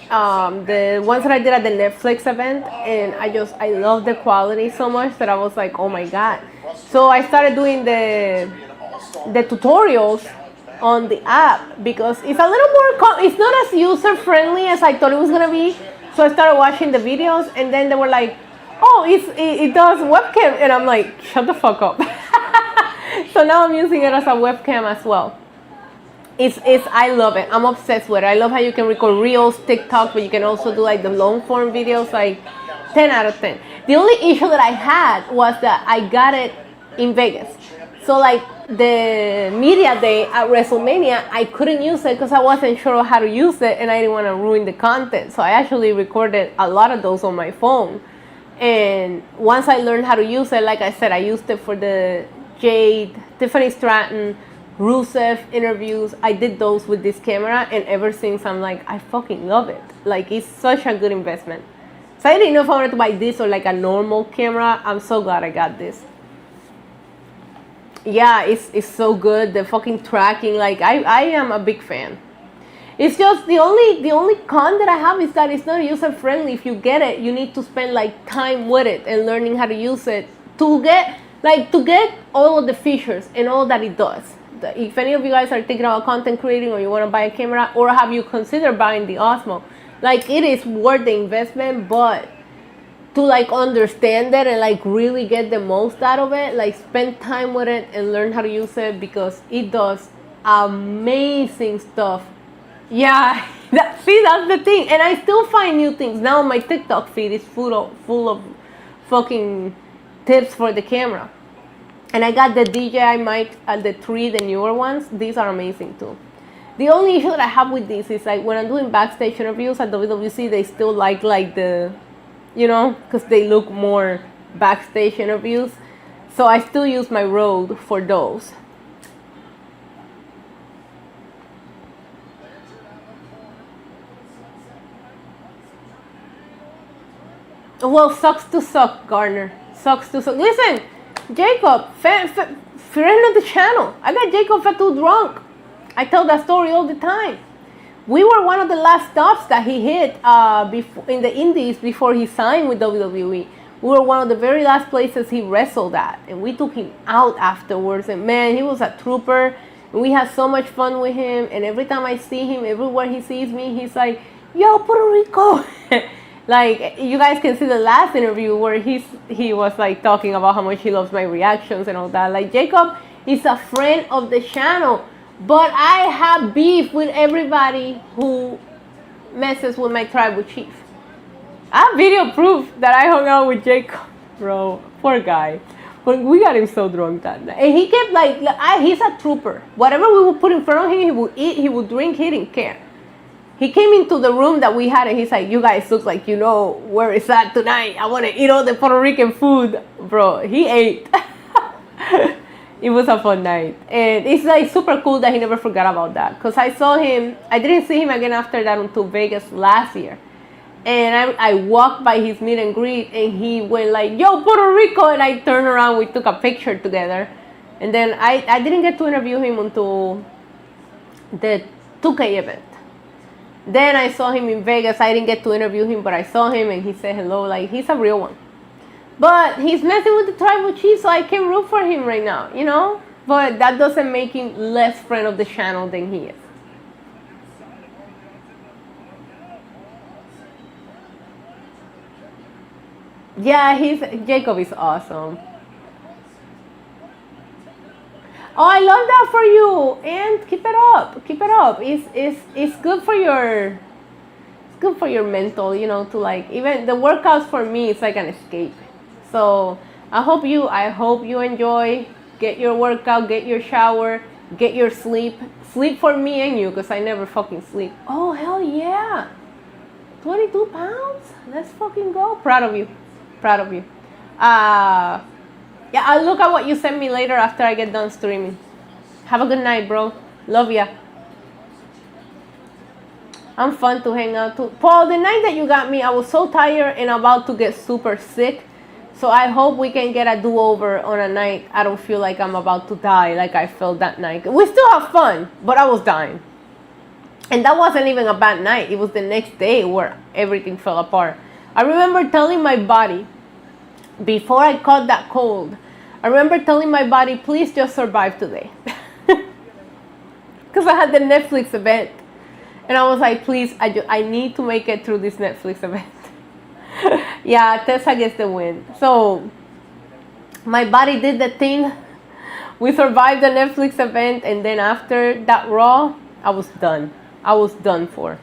The ones that I did at the Netflix event, and I love the quality so much that I was like, oh my god. So I started doing the tutorials on the app because it's a little more, it's not as user friendly as I thought it was gonna be. So I started watching the videos, and then they were like, oh, it does webcam, and I'm like, shut the fuck up. So now I'm using it as a webcam as well. I love it. I'm obsessed with it. I love how you can record reels, TikTok, but you can also do like the long form videos, like 10 out of 10. The only issue that I had was that I got it in Vegas. So like the media day at WrestleMania, I couldn't use it because I wasn't sure how to use it and I didn't want to ruin the content. So I actually recorded a lot of those on my phone. And once I learned how to use it, like I said, I used it for the Jade, Tiffany Stratton, Rusev interviews. I did those with this camera, and ever since I'm like, I fucking love it. Like, it's such a good investment. So I didn't know if I wanted to buy this or like a normal camera. I'm so glad I got this. Yeah, it's so good. The fucking tracking, like I am a big fan. It's just the only con that I have is that it's not user friendly. If you get it, you need to spend like time with it and learning how to use it to get all of the features and all that it does. If any of you guys are thinking about content creating or you want to buy a camera, or have you considered buying the Osmo, like, it is worth the investment, but to like understand it and like really get the most out of it, like spend time with it and learn how to use it, because it does amazing stuff. Yeah, that's the thing. And I still find new things. Now my TikTok feed is full of fucking tips for the camera. And I got the DJI mic at the 3, the newer ones. These are amazing too. The only issue that I have with this is like when I'm doing backstage interviews at WWC, they still like the you know, because they look more backstage interviews. So I still use my Rode for those. Well, sucks to suck, Garner. Sucks to suck. Listen, Jacob, friend of the channel. I got Jacob fat too drunk. I tell that story all the time. We were one of the last stops that he hit in the Indies before he signed with WWE. We were one of the very last places he wrestled at, and we took him out afterwards. And man, he was a trooper. And we had so much fun with him. And every time I see him, everywhere he sees me, he's like, "Yo, Puerto Rico." Like, you guys can see the last interview where he was like talking about how much he loves my reactions and all that. Like, Jacob is a friend of the channel, but I have beef with everybody who messes with my tribal chief. I have video proof that I hung out with Jacob, bro. Poor guy. But we got him so drunk that night. And he kept like he's a trooper. Whatever we would put in front of him, he would eat, he would drink, he didn't care. He came into the room that we had and he's like, "You guys look like you know where it's at tonight. I want to eat all the Puerto Rican food." Bro, he ate. It was a fun night. And it's like super cool that he never forgot about that. Because I saw him, I didn't see him again after that until Vegas last year. And I walked by his meet and greet and he went like, "Yo, Puerto Rico." And I turned around, we took a picture together. And then I didn't get to interview him until the 2K event. Then I saw him in Vegas. I didn't get to interview him, but I saw him and he said hello. Like, he's a real one. But he's messing with the tribal chief, so I can root for him right now, you know? But that doesn't make him less friend of the channel than he is. Yeah, Jacob is awesome. Oh, I love that for you, and keep it up. Keep it up. It's good for your mental, you know, to like, even the workouts for me, it's like an escape. So I hope you enjoy. Get your workout, get your shower, get your sleep. Sleep for me and you, because I never fucking sleep. Oh, hell yeah. 22 pounds? Let's fucking go. Proud of you. Proud of you. Yeah, I'll look at what you send me later after I get done streaming. Have a good night, bro. Love ya. I'm fun to hang out to. Paul, the night that you got me, I was so tired and about to get super sick. So I hope we can get a do-over on a night I don't feel like I'm about to die like I felt that night. We still have fun, but I was dying. And that wasn't even a bad night. It was the next day where everything fell apart. I remember telling my body, before I caught that cold, I remember telling my body, please just survive today. Because I had the Netflix event. And I was like, please, I need to make it through this Netflix event. Yeah, Tessa gets the win. So, my body did the thing. We survived the Netflix event. And then after that Raw, I was done. I was done for.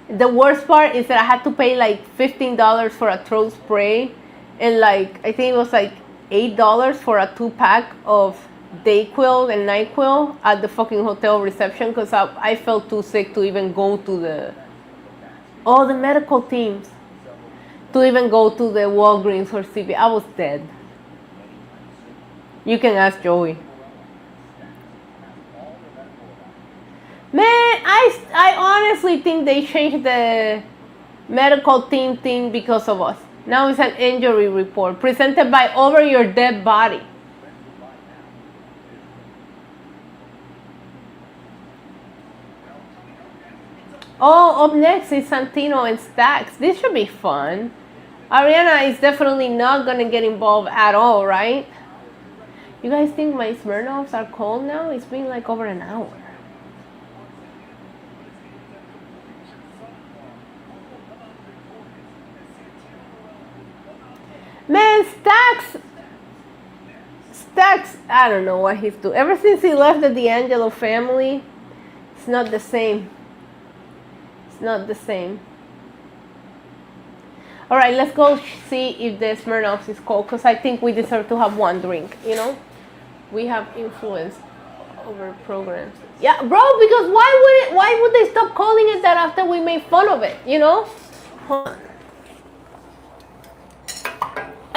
The worst part is that I had to pay like $15 for a throat spray, and like I think it was like $8 for a 2-pack of Dayquil and NyQuil at the fucking hotel reception, because I felt too sick to even go to the medical teams, to even go to the Walgreens or CVS. I was dead. You can ask Joey. Man, I honestly think they changed the medical team thing because of us. Now it's an injury report presented by Over Your Dead Body. Oh, up next is Santino and Stacks. This should be fun. Ariana is definitely not going to get involved at all, right? You guys think my Smirnoffs are cold now? It's been like over an hour. Man, Stacks, I don't know what he's doing. Ever since he left the D'Angelo family, it's not the same. It's not the same. All right, let's go see if the Smirnoff is cold, because I think we deserve to have one drink, you know? We have influence over programs. Yeah, bro, because why would they stop calling it that after we made fun of it, you know? Hold on.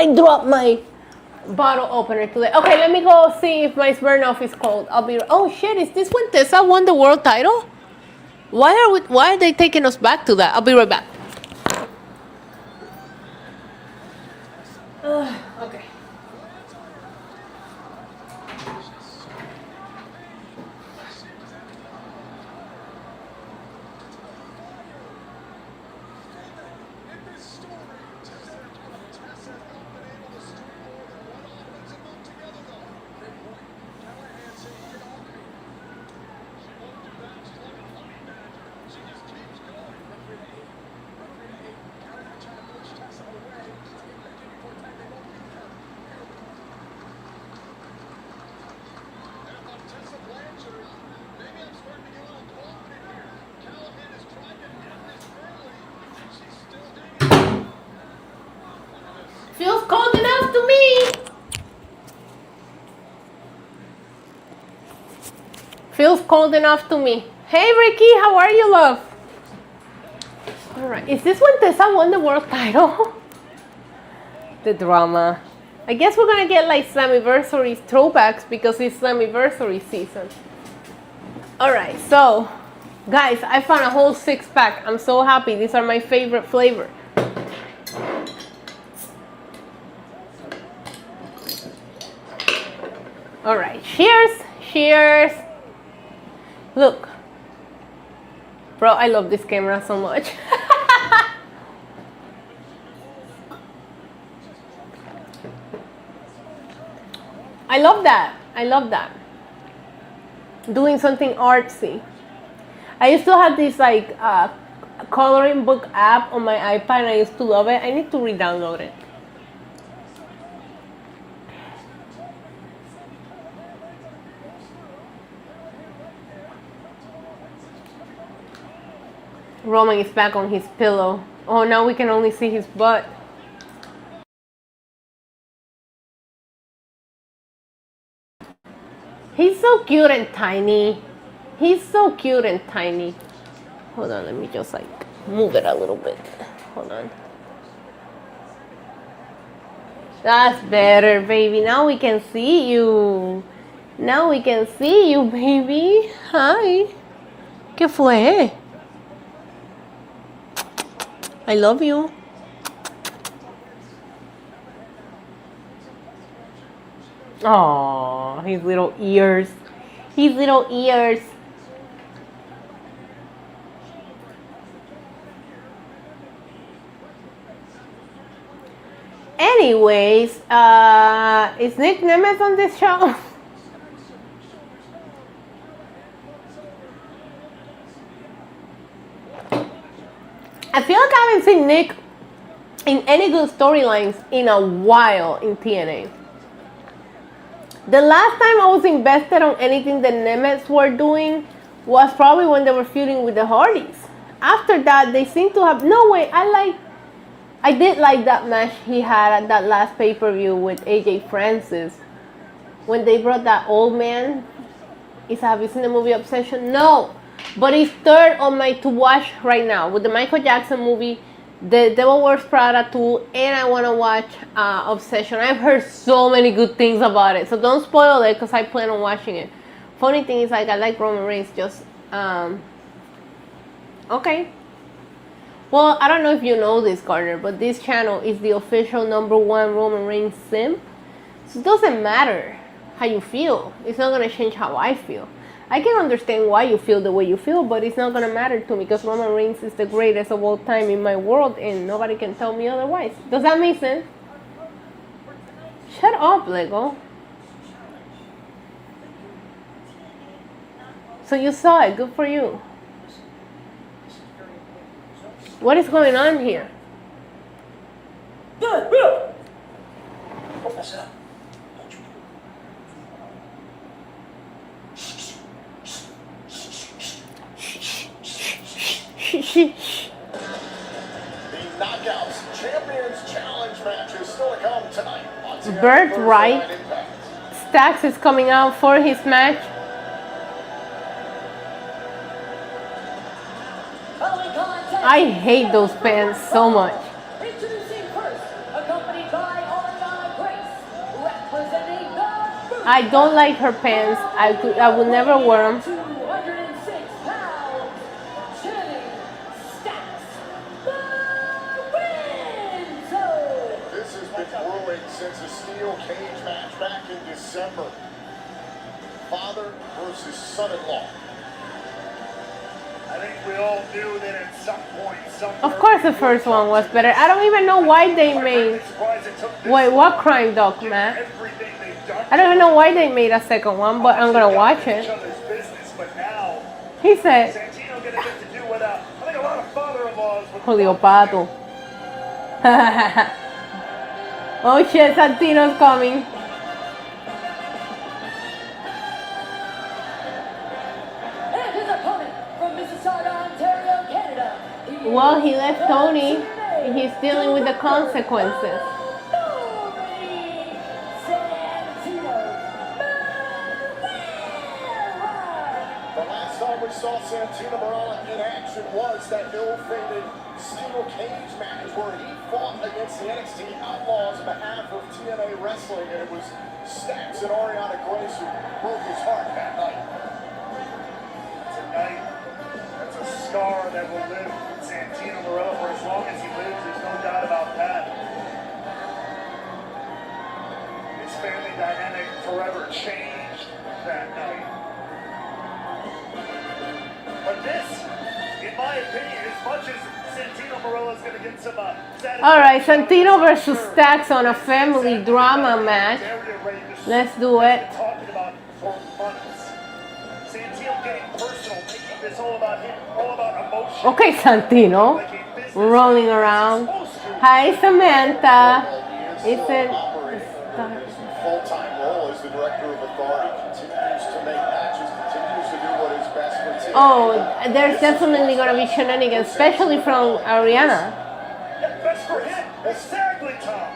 I dropped my bottle opener today. Okay, let me go see if my Smirnoff is cold. I'll be. Oh shit! Is this when Tessa won the world title? Why are they taking us back to that? I'll be right back. Okay. Feels cold enough to me. Feels cold enough to me. Hey Ricky, how are you, love? Alright, is this when Tessa won the world title? The drama. I guess we're gonna get like Slammiversary throwbacks because it's Slammiversary season. Alright, so guys, I found a whole 6-pack. I'm so happy. These are my favorite flavor. All right, cheers, cheers. Look, bro, I love this camera so much. I love that. I love that. Doing something artsy. I used to have this like coloring book app on my iPad and I used to love it. I need to re-download it. Roman is back on his pillow. Oh, now we can only see his butt. He's so cute and tiny. He's so cute and tiny. Hold on, let me just like move it a little bit. Hold on. That's better, baby. Now we can see you. Now we can see you, baby. Hi. ¿Qué fue? I love you. Oh, his little ears. His little ears. Anyways, is Nick Nemeth on this show? I feel like I haven't seen Nick in any good storylines in a while in TNA. The last time I was invested on anything the Nemeths were doing was probably when they were feuding with the Hardys. After that, they seem to have... No way, I did like that match he had at that last pay-per-view with AJ Francis. When they brought that old man. Have you seen the movie Obsession? No! But it's third on my to watch right now with the Michael Jackson movie, The Devil Wears Prada 2, and I want to watch Obsession. I've heard so many good things about it, so don't spoil it because I plan on watching it. Funny thing is, like, I like Roman Reigns, just okay. Well, I don't know if you know this, Gardner, but this channel is the official #1 Roman Reigns simp. So it doesn't matter how you feel. It's not gonna change how I feel. I can understand why you feel the way you feel, but it's not going to matter to me because Roman Reigns is the greatest of all time in my world and nobody can tell me otherwise. Does that make sense? Shut up, Lego. So you saw it. Good for you. What is going on here? The Knockouts Champions Challenge match is still to come tonight. Birthright. Stax is coming out for his match. I hate those pants so much. Introducing first, accompanied by our I don't like her pants. I would never wear them. 206 pounds, Jenny Stacks the Winzo. This has been brewing since a steel cage match back in December. Father versus son-in-law. I think we all knew that at some point, Of course the first one was better. I don't even know why they made... Wait, what crime doc, Matt? I don't even know why they made a second one, but I'm gonna watch it. He said... Julio Pato. Oh shit, Santino's coming. And his opponent from Mississauga, Ontario, Canada. Well, he left Tony. And he's dealing with the consequences. The last time we saw Santino Marella in action was that ill-fated steel cage match where he fought against the NXT Outlaws on behalf of TNA Wrestling, and it was Stacks and Ariana Grace who broke his heart that night. It's a night, that's a scar that will live with Santino Marella for as long as he lives, there's no doubt about that. His family dynamic forever changed that night. But this, in my opinion, as much as Santino Marella is going to get some Alright, Santino versus Stacks on a family drama match. Let's do it. Talking about for months. Santino getting personal, making this all about him, all about emotion. Okay, Santino. Rolling around. Hi, Samantha. It's a... Full-time role as the director of authority, continues to make matches, continues to do what is best for TNA. Oh, there's definitely going to be shenanigans, especially from Ariana. Best for him. Exactly, Tom.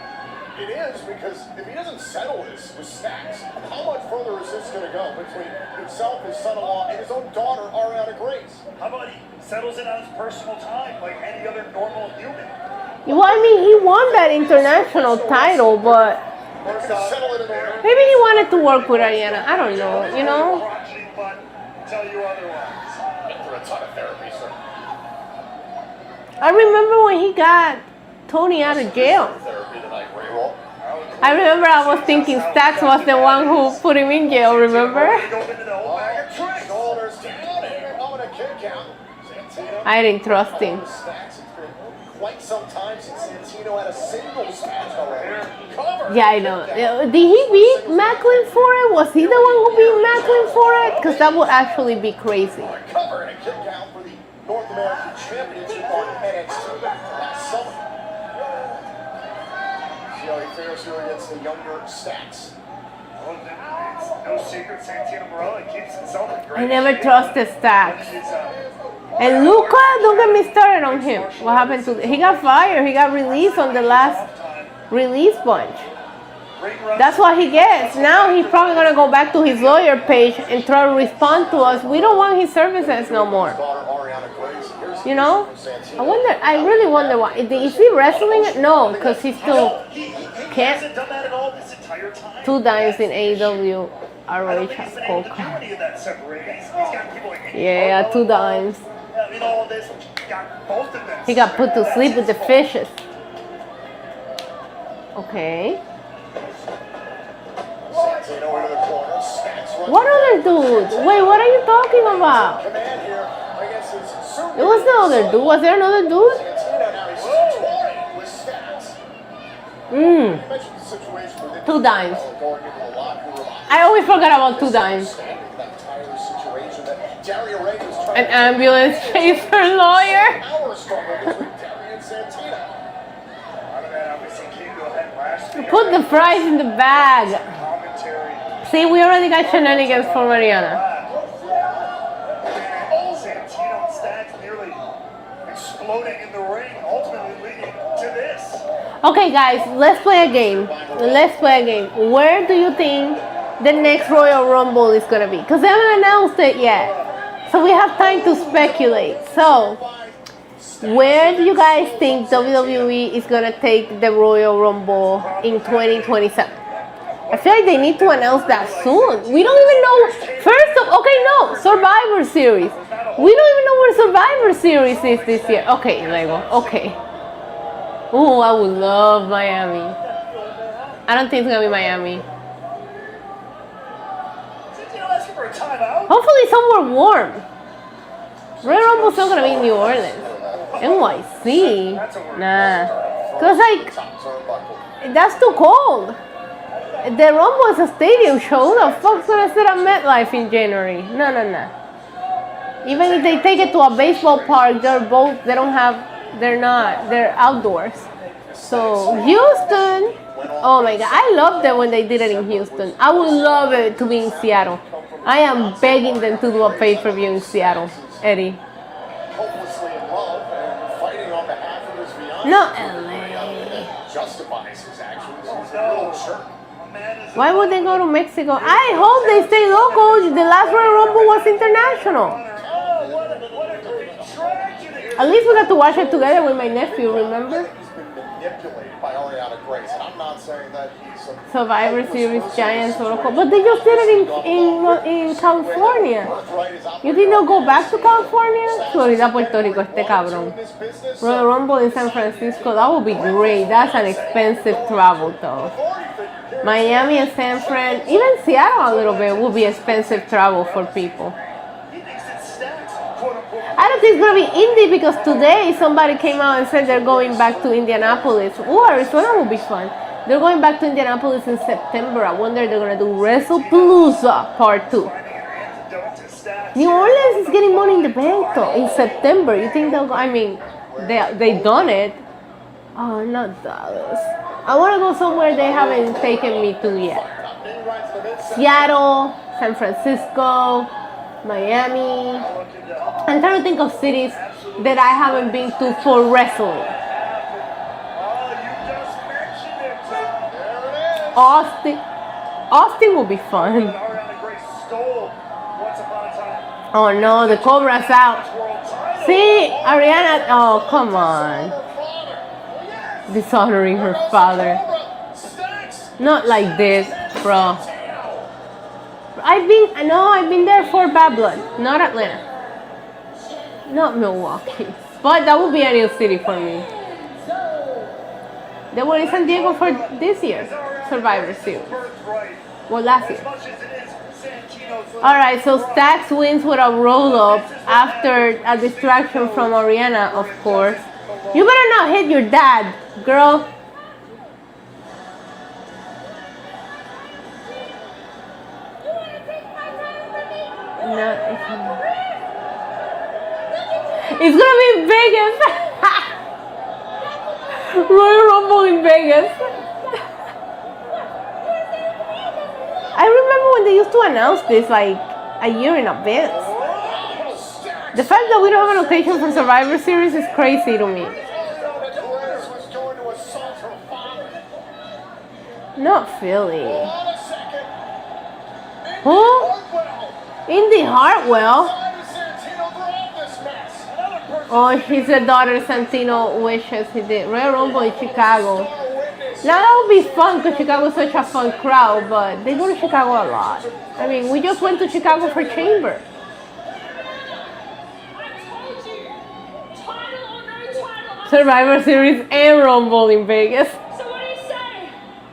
It is, because if he doesn't settle this with Stacks, how much further is this going to go between himself, his son-in-law, and his own daughter, Ariana Grace? How about he settles it on his personal time like any other normal human? Well, I mean, he won that international title, but maybe he wanted to work with Ariana. I don't know, you know? Tell you otherwise. For a ton of therapy, sir. I remember when he got Tony out of jail. Therapy tonight, Ray Roll. I remember I was thinking Stacks was the one who put him in jail, remember? Shoulders down, and coming a kick out. Santino. I didn't trust him. Stacks. It's been quite some time since Santino had a singles match already. Cover. Yeah, I know. Did he beat Macklin for it? Was he the one who beat Macklin for it? Because that would actually be crazy. Cover and a kick out for the North American Championship on NXT last summer. See how he fares here against the younger Stacks. Well, it's no secret Santino Marella keeps himself in great I never shape. trusted Stacks. He's, And Luca, don't get me started on him. What happened to... He got fired. He got released on the last release bunch. That's what he gets. Now he's probably going to go back to his lawyer page and try to respond to us. We don't want his services no more. You know? I really wonder why. Is he wrestling it? No, because he still can't. hasn't done that at all this entire time. 2 times in AEW. I don't ROH think has he's been able to do spoken. any of that separation. He's got people like Yeah, 2 times. In all of this, got both of them. He got put to sleep with the fishes. Okay. Santino into the corner. Stacks runs What other dude? Wait, what are you talking about? command here against his It was the other dude. Was there another dude? Santino now he's toying with Stacks. Mm. You mentioned the situation with 2 times. going into the locker room. I always forgot about 2 times. Understanding that entire situation that Daria Ray was trying An ambulance chaser lawyer. power struggle between Daria and Santino. A lot of that obviously came to a head last year. Put the fries in the bag. Commentary. See, we already got shenanigans for Mariana. Santino and Stacks nearly exploding in the ring, ultimately leading to this. Okay, guys, let's play a game. Let's play a game. Where do you think the next Royal Rumble is going to be? Because they haven't announced it yet. So we have time to speculate. So, where do you guys think WWE is going to take the Royal Rumble in 2027? I feel like they need to announce that soon. We don't even know. First of, okay, no, Survivor Series. We don't even know where Survivor Series is this year. Okay, Lego. Okay. Oh, I would love Miami. I don't think it's gonna be Miami. Hopefully somewhere warm. Royal Rumble's not gonna be in New Orleans. NYC? Nah. Cause like, that's too cold. The Rumble is a stadium show. Who the fuck's gonna sit at MetLife in January? No. Even if they take it to a baseball park, they're outdoors. So Houston, oh my god, I loved it when they did it in Houston. I would love it to be in Seattle. I am begging them to do a pay-per-view in Seattle, Eddie. Hopelessly in love and fighting on behalf of his fiancé. Not LA. Justifies his actions. He's a real jerk. Why would they go to Mexico? I hope they stay local. The last Royal Rumble was international. At least we got to watch it together with my nephew, remember? He's been manipulated by Ariana Grace, and I'm not saying that he's a Survivor Series, Giants, Oracle. But they just did it in California. You think they'll go back to California? Florida, Puerto Rico, este cabrón. Royal Rumble in San Francisco, that would be great. That's an expensive travel though. Miami and San Fran, even Seattle a little bit would be expensive travel for people. I don't think it's going to be Indy because today somebody came out and said they're going back to Indianapolis. Oh, Arizona will be fun. They're going back to Indianapolis in September. I wonder they're going to do WrestlePalooza Part 2. New Orleans is getting Money in the Bank though in September. You think they'll go? I mean, they done it. Oh, not Dallas. I want to go somewhere they haven't taken me to yet. Seattle, San Francisco, Miami. I'm trying to think of cities that I haven't been to for wrestling. Austin will be fun. Oh no, the Cobra's out. See, Ariana, oh come on. Dishonoring her father. Not like this, bro. I've been there for Bad Blood, not Atlanta. Not Milwaukee. But that would be a new city for me. They were in San Diego for this year, Survivor Series. Well, last year. Alright, so Stax wins with a roll-up after a distraction from Ariana, of course. You better not hit your dad, girl. No, it's gonna be in Vegas. Royal Rumble in Vegas. I remember when they used to announce this like a year in advance. The fact that we don't have a location for Survivor Series is crazy to me. Not Philly. Who? Indy Hartwell. Oh, she's the daughter Santino wishes he did. Royal Rumble in Chicago. Now that would be fun because Chicago is such a fun crowd, but they go to Chicago a lot. I mean, we just went to Chicago for Chamber. Survivor Series and Rumble in Vegas. So what do you say?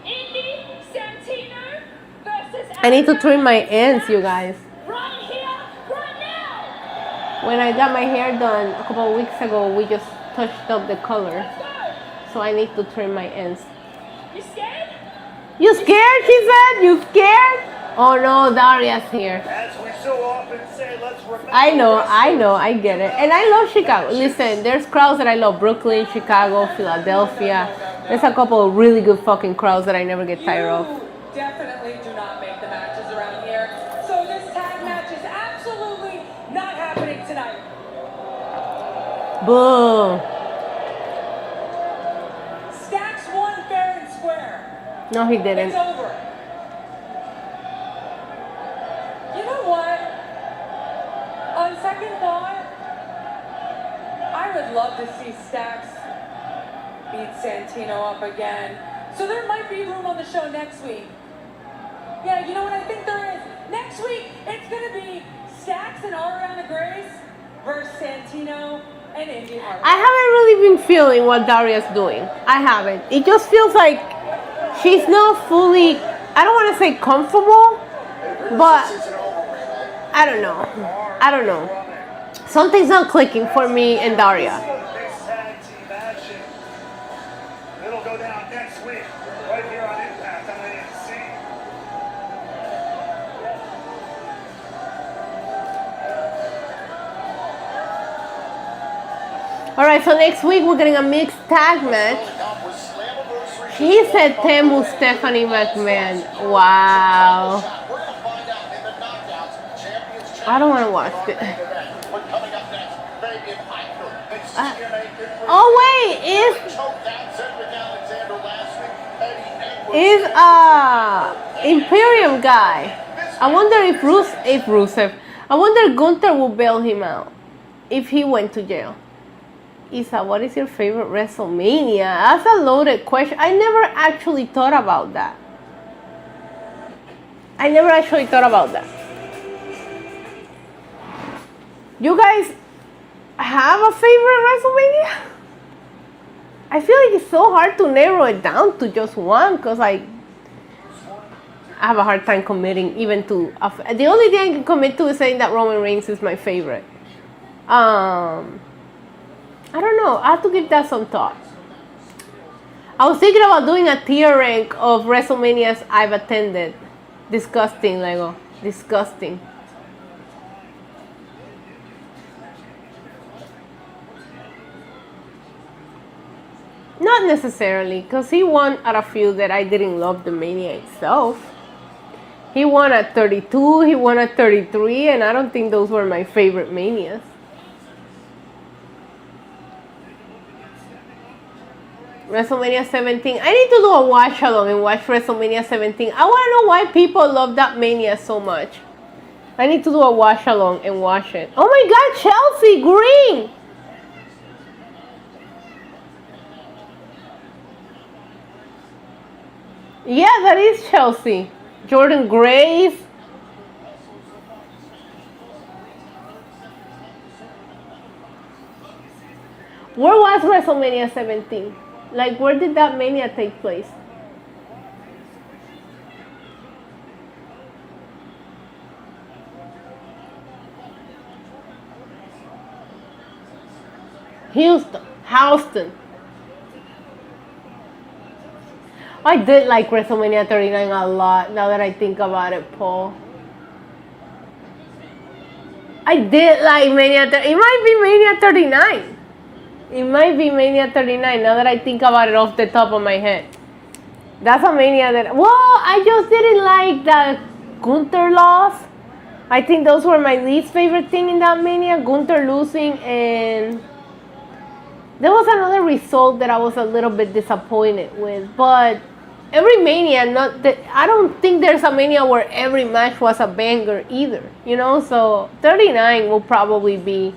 Indy, Santino versus I need to trim my ends, you guys. right here, right now. When I got my hair done a couple of weeks ago, we just touched up the color. So I need to trim my ends. You scared? You scared, she said? You scared? Oh no, Daria's here. As we so often say, let's remember. I know, I get it. And I love Chicago. Listen, there's crowds that I love. Brooklyn, Chicago, Philadelphia. There's a couple of really good fucking crowds that I never get tired of. You definitely do not make the matches around here. So this tag match is absolutely not happening tonight. Boo. Stax won fair and square. No, he It's didn't. over. You know what? On second thought, I would love to see Stax beat Santino up again. So there might be room on the show next week Yeah, you know what I think there is? Next week, it's going to be Stacks and Ariana Grace versus Santino and Indy Hartwell. I haven't really been feeling what Daria's doing. I haven't. It just feels like she's not fully, I don't want to say comfortable, but I don't know. I don't know. Something's not clicking for me and Daria. Next tag team action. It'll go down next week, right here on Impact on AMC. Alright, so next week we're getting a mixed tag match. He said Temu Stephanie McMahon. Wow. I don't want to watch it. Oh wait, is Imperium guy. I wonder if Rusev. I wonder Gunther will bail him out if he went to jail. Isa, what is your favorite WrestleMania? That's a loaded question. I never actually thought about that. You guys have a favorite WrestleMania? I feel like it's so hard to narrow it down to just one because I have a hard time committing even to the only thing I can commit to is saying that Roman Reigns is my favorite. I don't know. I have to give that some thought. I was thinking about doing a tier rank of WrestleManias I've attended. Disgusting, Lego. Disgusting. Not necessarily, because he won at a few that I didn't love the Mania itself. He won at 32, he won at 33, and I don't think those were my favorite Manias. WrestleMania 17. I need to do a watch along and watch WrestleMania 17. I want to know why people love that Mania so much. I need to do a watch along and watch it. Oh my God, Chelsea Green! Yeah, that is Chelsea. Jordan Grace. Where was WrestleMania 17? Like, where did that Mania take place? Houston. I did like WrestleMania 39 a lot, now that I think about it, Paul. I did like Mania 30. It might be Mania 39. It might be Mania 39, now that I think about it off the top of my head. That's a Mania that... Well, I just didn't like the Gunther loss. I think those were my least favorite thing in that Mania. Gunther losing, and... there was another result that I was a little bit disappointed with. But every Mania, I don't think there's a Mania where every match was a banger either. You know, so 39 will probably be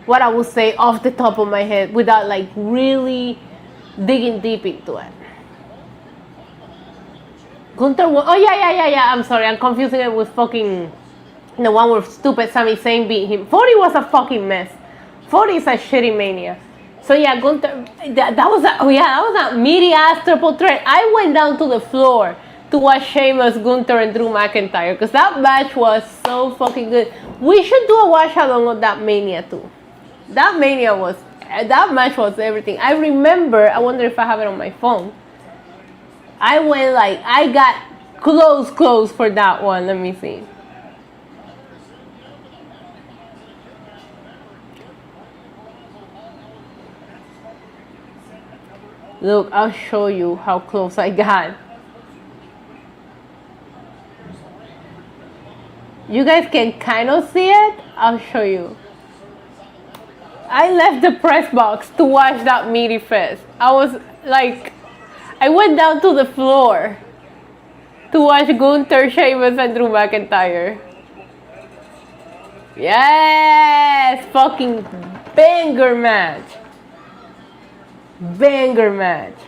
what I would say off the top of my head without like really digging deep into it. Gunther won. Oh yeah. I'm sorry, I'm confusing it with fucking the one where stupid Sami Zayn beat him. 40 was a fucking mess. 40 is a shitty Mania. So yeah, Gunther, that was a meaty ass triple threat. I went down to the floor to watch Sheamus, Gunther, and Drew McIntyre because that match was so fucking good. We should do a watch along of that Mania too. That match was everything. I remember, I wonder if I have it on my phone. I got close for that one. Let me see. Look, I'll show you how close I got. You guys can kind of see it. I'll show you. I left the press box to watch that meaty fest. I went down to the floor to watch Gunther, Sheamus, and Drew McIntyre. Yes! Fucking banger match. Banger match.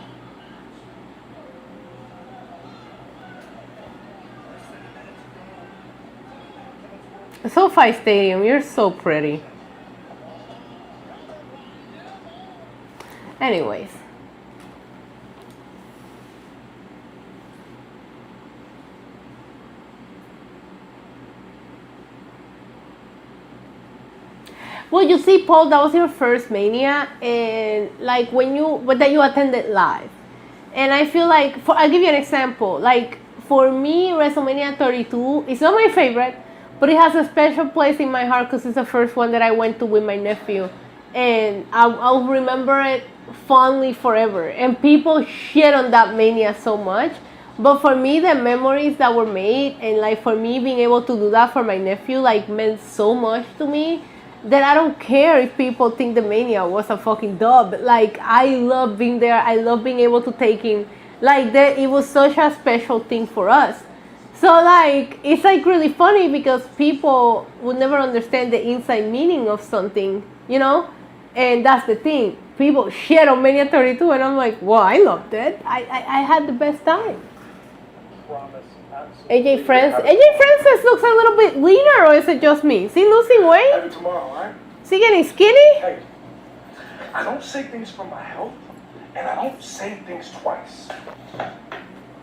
SoFi Stadium, you're so pretty. Anyways. Well, you see, Paul, that was your first Mania, and like that you attended live. And I feel like, I'll give you an example. Like, for me, WrestleMania 32 is not my favorite, but it has a special place in my heart because it's the first one that I went to with my nephew. And I'll remember it fondly forever. And people shit on that Mania so much. But for me, the memories that were made, and like for me being able to do that for my nephew, like meant so much to me that I don't care if people think the Mania was a fucking dub. Like, I love being there. I love being able to take him. Like, it was such a special thing for us. So, like, it's like really funny because people would never understand the inside meaning of something, you know? And that's the thing. People shit on Mania 32, and I'm like, well, I loved it. I had the best time. Promise. AJ Francis looks a little bit leaner, or is it just me? Is he losing weight? Have it tomorrow, all right? Is he getting skinny? Hey, I don't say things for my health, and I don't say things twice.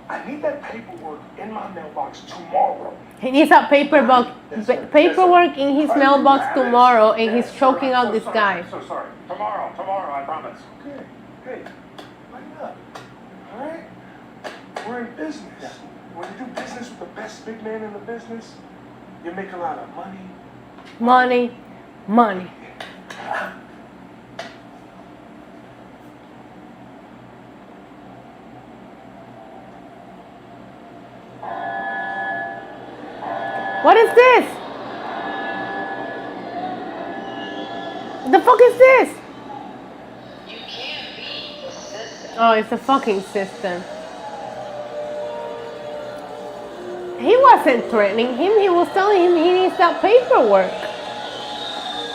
I need that paperwork in my mailbox tomorrow. He needs a paperwork in his mailbox tomorrow, and he's choking out this guy. I'm so sorry. Tomorrow, I promise. Okay. Hey, lighten up. All right? We're in business. When you do business with the best big man in the business, you make a lot of money. Money. What is this? The fuck is this? You can't beat the system. Oh, it's a fucking system. He wasn't threatening him. He was telling him he needs that paperwork.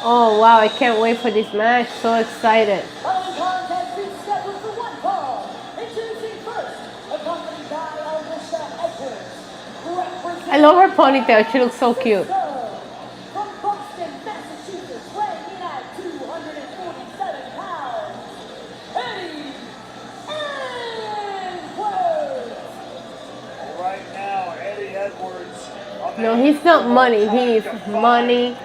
Oh, wow. I can't wait for this match. So excited. Following contest is scheduled for one fall. Introducing first, accompanied by Alicia Edwards. I love her ponytail. She looks so cute. From Boston, Massachusetts, weighing in at 247 pounds, Eddie Edwards. Right now, Eddie Edwards. No, he's not money. He's money.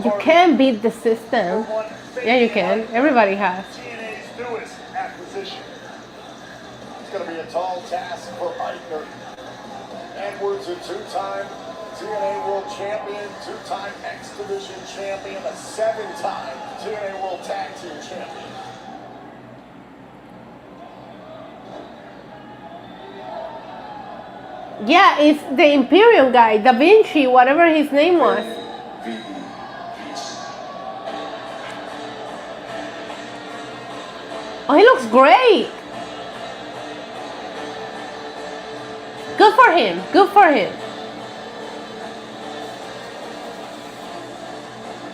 You can't beat the system. Yeah, you can. Everybody has. TNA's newest acquisition. It's going to be a tall task for Eichner. Edwards, a two-time TNA World Champion, two-time X Division Champion, a seven-time TNA World Tag Team Champion. Yeah, it's the Imperium guy, Da Vinci, whatever his name was. Oh, he looks great. Good for him. Good for him.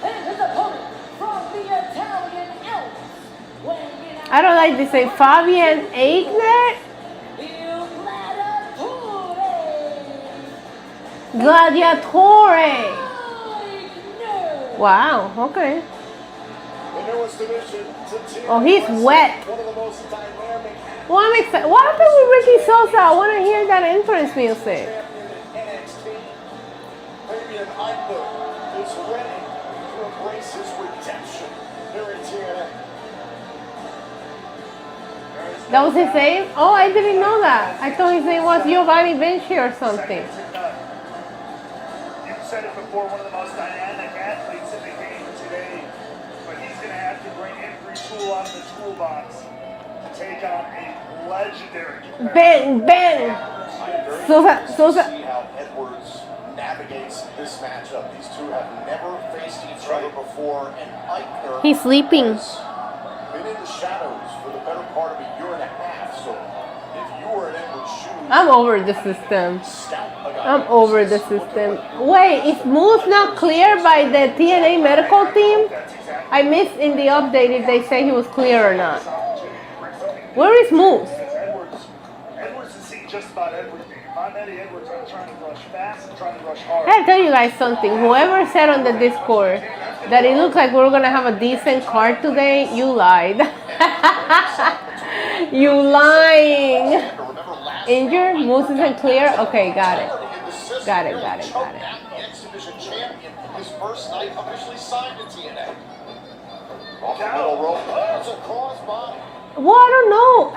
And his opponent from the Italian Alps, weighing in at I don't like this name. Fabian Eigner? Il Gladiatore. Gladiatore. Eigner. Wow, okay. The newest division to TNA Oh, he's Wrestling, wet. one of the most dynamic Well, I'm excited. What happened with Ricky Sosa? I want to hear that entrance music. champion in NXT. Fabian Eichner is ready to embrace his redemption here in TNA. That was his name? Oh, I didn't know that. I thought his name was Giovanni Vinci or something. You've said it before, one of the most dynamic athletes in the game today, but he's going to have to bring every tool out of the toolbox to take on a legendary competitor. Ben. I'm very Sosa, curious Sosa. to see how Edwards navigates this matchup. These two have never faced each other before, and Eichner He's sleeping. has been in the shadows for the better part of a year and a half. So if you were in Edwards' shoes, I'm over the system. scout a guy I'm like over this. the system. Wait, is Moose not cleared by the TNA medical team? I missed in the update if they say he was clear or not. Where is Moose? Edwards is seeing just about everything. If I'm Eddie Edwards, I'm trying to rush fast and trying to rush hard. I gotta tell you guys something. Whoever said on the Discord that it looked like we were gonna have a decent card today, you lied. You lying. Injured? Moose isn't clear? Okay, got it. Got it. The X-Division champion, his first night officially signed to TNA. Off the middle rope. It's a crossbody. Well, I don't know,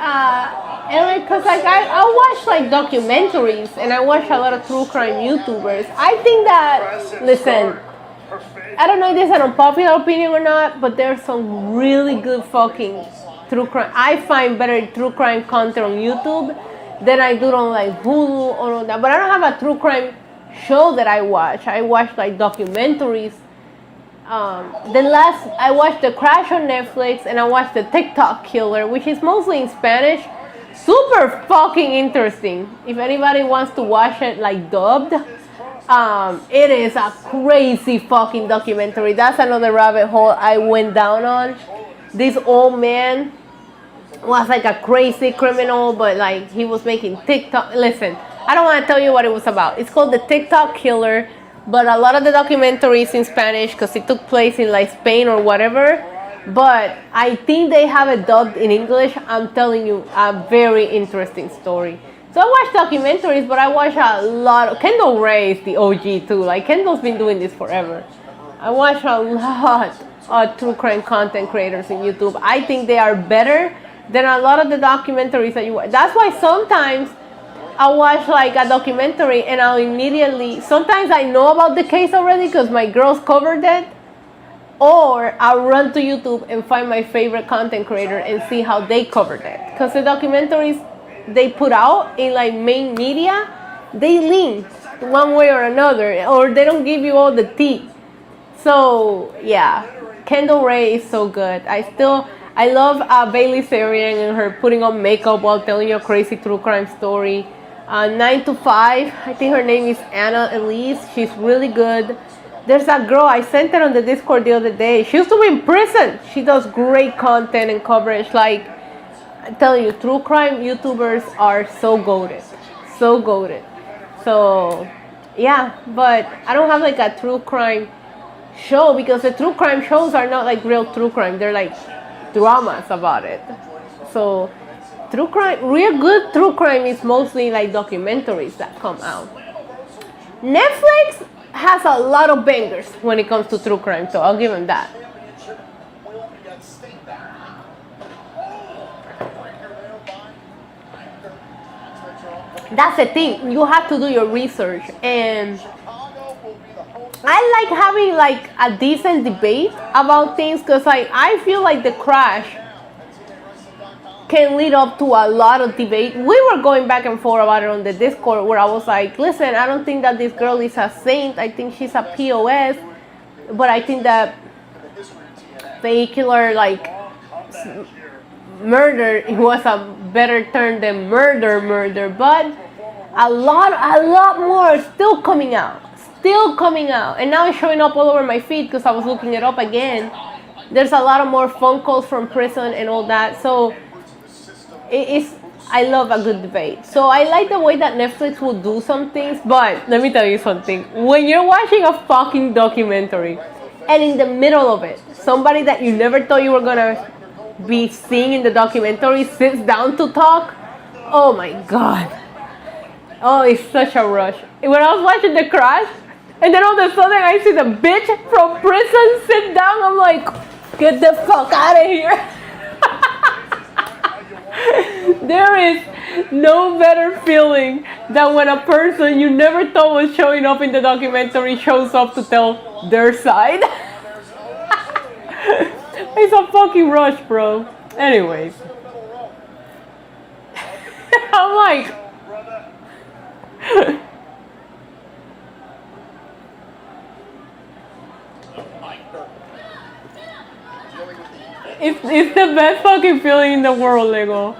Eric, because like I watch like documentaries and I watch a lot of true crime YouTubers. I think that, listen, I don't know if this is an unpopular opinion or not, but there's some really good fucking true crime. I find better true crime content on YouTube than I do on like Hulu or all that. But I don't have a true crime show that I watch. I watch like documentaries. I watched The Crash on Netflix and I watched The TikTok Killer, which is mostly in Spanish. Super fucking interesting. If anybody wants to watch it like dubbed, it is a crazy fucking documentary. That's another rabbit hole I went down on. This old man was like a crazy criminal, but like he was making TikTok. Listen, I don't want to tell you what it was about. It's called The TikTok Killer. But a lot of the documentaries in Spanish because it took place in like Spain or whatever. But I think they have it dubbed in English. I'm telling you, a very interesting story. So I watch documentaries, but I watch a lot of... Kendall Ray is the OG too. Like Kendall's been doing this forever. I watch a lot of true crime content creators in YouTube. I think they are better than a lot of the documentaries that you watch. That's why sometimes I watch like a documentary and I'll immediately, sometimes I know about the case already because my girls covered it, or I'll run to YouTube and find my favorite content creator and see how they covered it. Because the documentaries they put out in like main media, they lean one way or another, or they don't give you all the tea. So yeah, Kendall Ray is so good. I love Bayley Sarian and her putting on makeup while telling you a crazy true crime story. 9 to 5, I think her name is Anna Elise. She's really good. There's a girl, I sent her on the Discord the other day. She used to be in prison. She does great content and coverage. Like, I'm telling you, true crime YouTubers are so goated. So goated. So, yeah, but I don't have like a true crime show because the true crime shows are not like real true crime. They're like dramas about it. So, true crime, real good true crime is mostly like documentaries that come out. Netflix has a lot of bangers when it comes to true crime, so I'll give them that. That's the thing, you have to do your research, and I like having like a decent debate about things because like I feel like the crash can lead up to a lot of debate. We were going back and forth about it on the Discord where I was like, listen, I don't think that this girl is a saint. I think she's a POS. But I think that vehicular, like, murder, it was a better term than murder. But a lot more is still coming out. And now it's showing up all over my feed because I was looking it up again. There's a lot of more phone calls from prison and all that. So I love a good debate. So I like the way that Netflix will do some things, but let me tell you something. When you're watching a fucking documentary and in the middle of it, somebody that you never thought you were gonna be seeing in the documentary sits down to talk, oh my god. Oh, it's such a rush. When I was watching The Crash, and then all of a sudden I see the bitch from prison sit down, I'm like, get the fuck out of here. There is no better feeling than when a person you never thought was showing up in the documentary shows up to tell their side. It's a fucking rush, bro. Anyways. I'm like... It's the best fucking feeling in the world, Lego.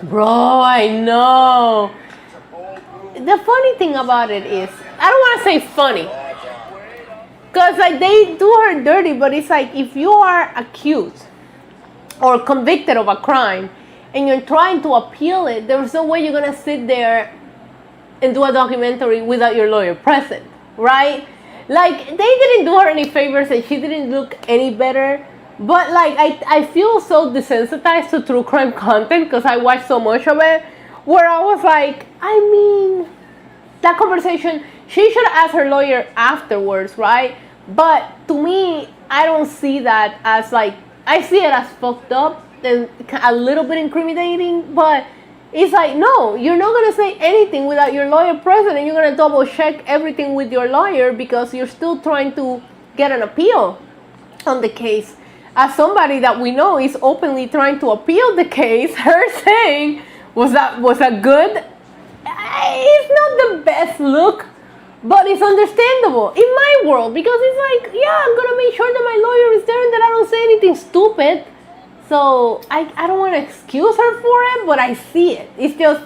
Bro, I know. The funny thing about it is, I don't want to say funny, because like they do her dirty, but it's like if you are accused or convicted of a crime and you're trying to appeal it, there's no way you're gonna sit there and do a documentary without your lawyer present, right? Like, they didn't do her any favors and she didn't look any better. But like, I feel so desensitized to true crime content because I watched so much of it, where I was like, I mean, that conversation, she should have asked her lawyer afterwards, right? But to me, I don't see that as like, I see it as fucked up and a little bit incriminating, but it's like, no, you're not going to say anything without your lawyer present, and you're going to double check everything with your lawyer because you're still trying to get an appeal on the case. As somebody that we know is openly trying to appeal the case, her saying was a good, it's not the best look, but it's understandable in my world, because it's like, yeah, I'm going to make sure that my lawyer is there and that I don't say anything stupid. So I don't want to excuse her for it, but I see it. It's just,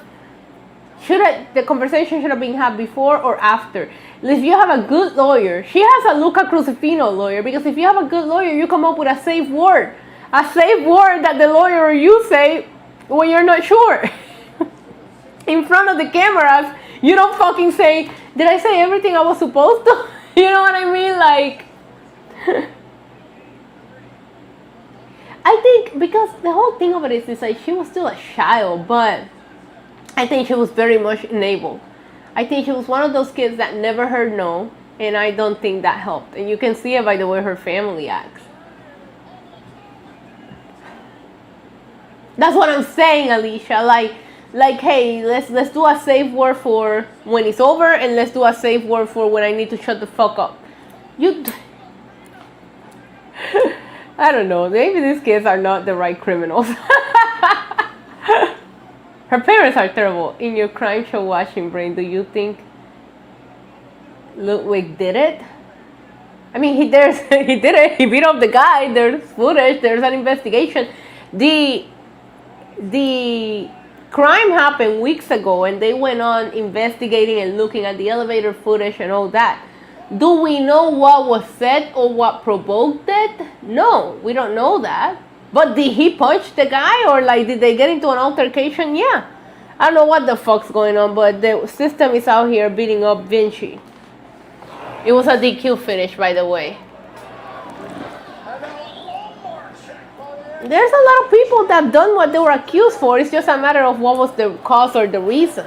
the conversation should have been had before or after. If you have a good lawyer, she has a Luca Crucifino lawyer, because if you have a good lawyer, you come up with a safe word. A safe word that the lawyer or you say when you're not sure. In front of the cameras, you don't fucking say, did I say everything I was supposed to? You know what I mean? Like, I think because the whole thing of it is like she was still a child, but I think she was very much enabled. I think she was one of those kids that never heard no, and I don't think that helped. And you can see it by the way her family acts. That's what I'm saying, Alicia. Like, hey, let's do a safe word for when it's over, and let's do a safe word for when I need to shut the fuck up. I don't know. Maybe these kids are not the right criminals. Her parents are terrible. In your crime show watching brain, do you think Ludwig did it? I mean, he did it. He beat up the guy. There's footage. There's an investigation. The crime happened weeks ago, and they went on investigating and looking at the elevator footage and all that. Do we know what was said or what provoked it? No, we don't know that. But did he punch the guy, or like did they get into an altercation? Yeah. I don't know what the fuck's going on, but the system is out here beating up Vinci. It was a DQ finish, by the way. There's a lot of people that done what they were accused for. It's just a matter of what was the cause or the reason.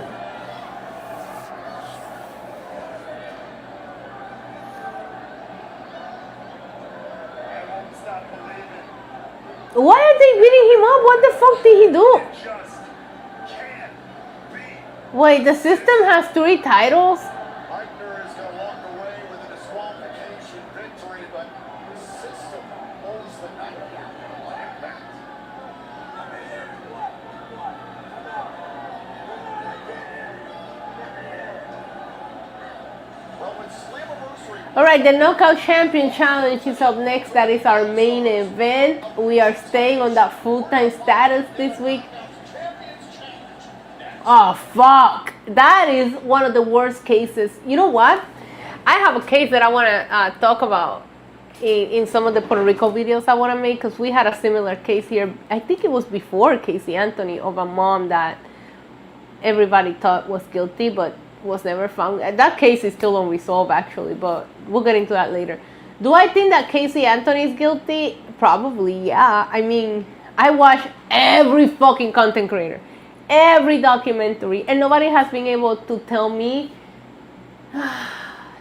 Why are they beating him up? What the fuck did he do? Wait, the system has 3 titles? Eichner is going to walk away with a disqualification victory, but the system owns the night on Impact. Well, with Slammiversary. All right, the Knockout Champion Challenge is up next. That is our main event. We are staying on that full-time status this week. Oh, fuck. That is one of the worst cases. You know what? I have a case that I want to talk about in some of the Puerto Rico videos I want to make, because we had a similar case here. I think it was before Casey Anthony, of a mom that everybody thought was guilty but was never found. That case is still unresolved, actually, but we'll get into that later. Do I think that Casey Anthony is guilty? Probably, yeah. I mean, I watch every fucking content creator, every documentary, and nobody has been able to tell me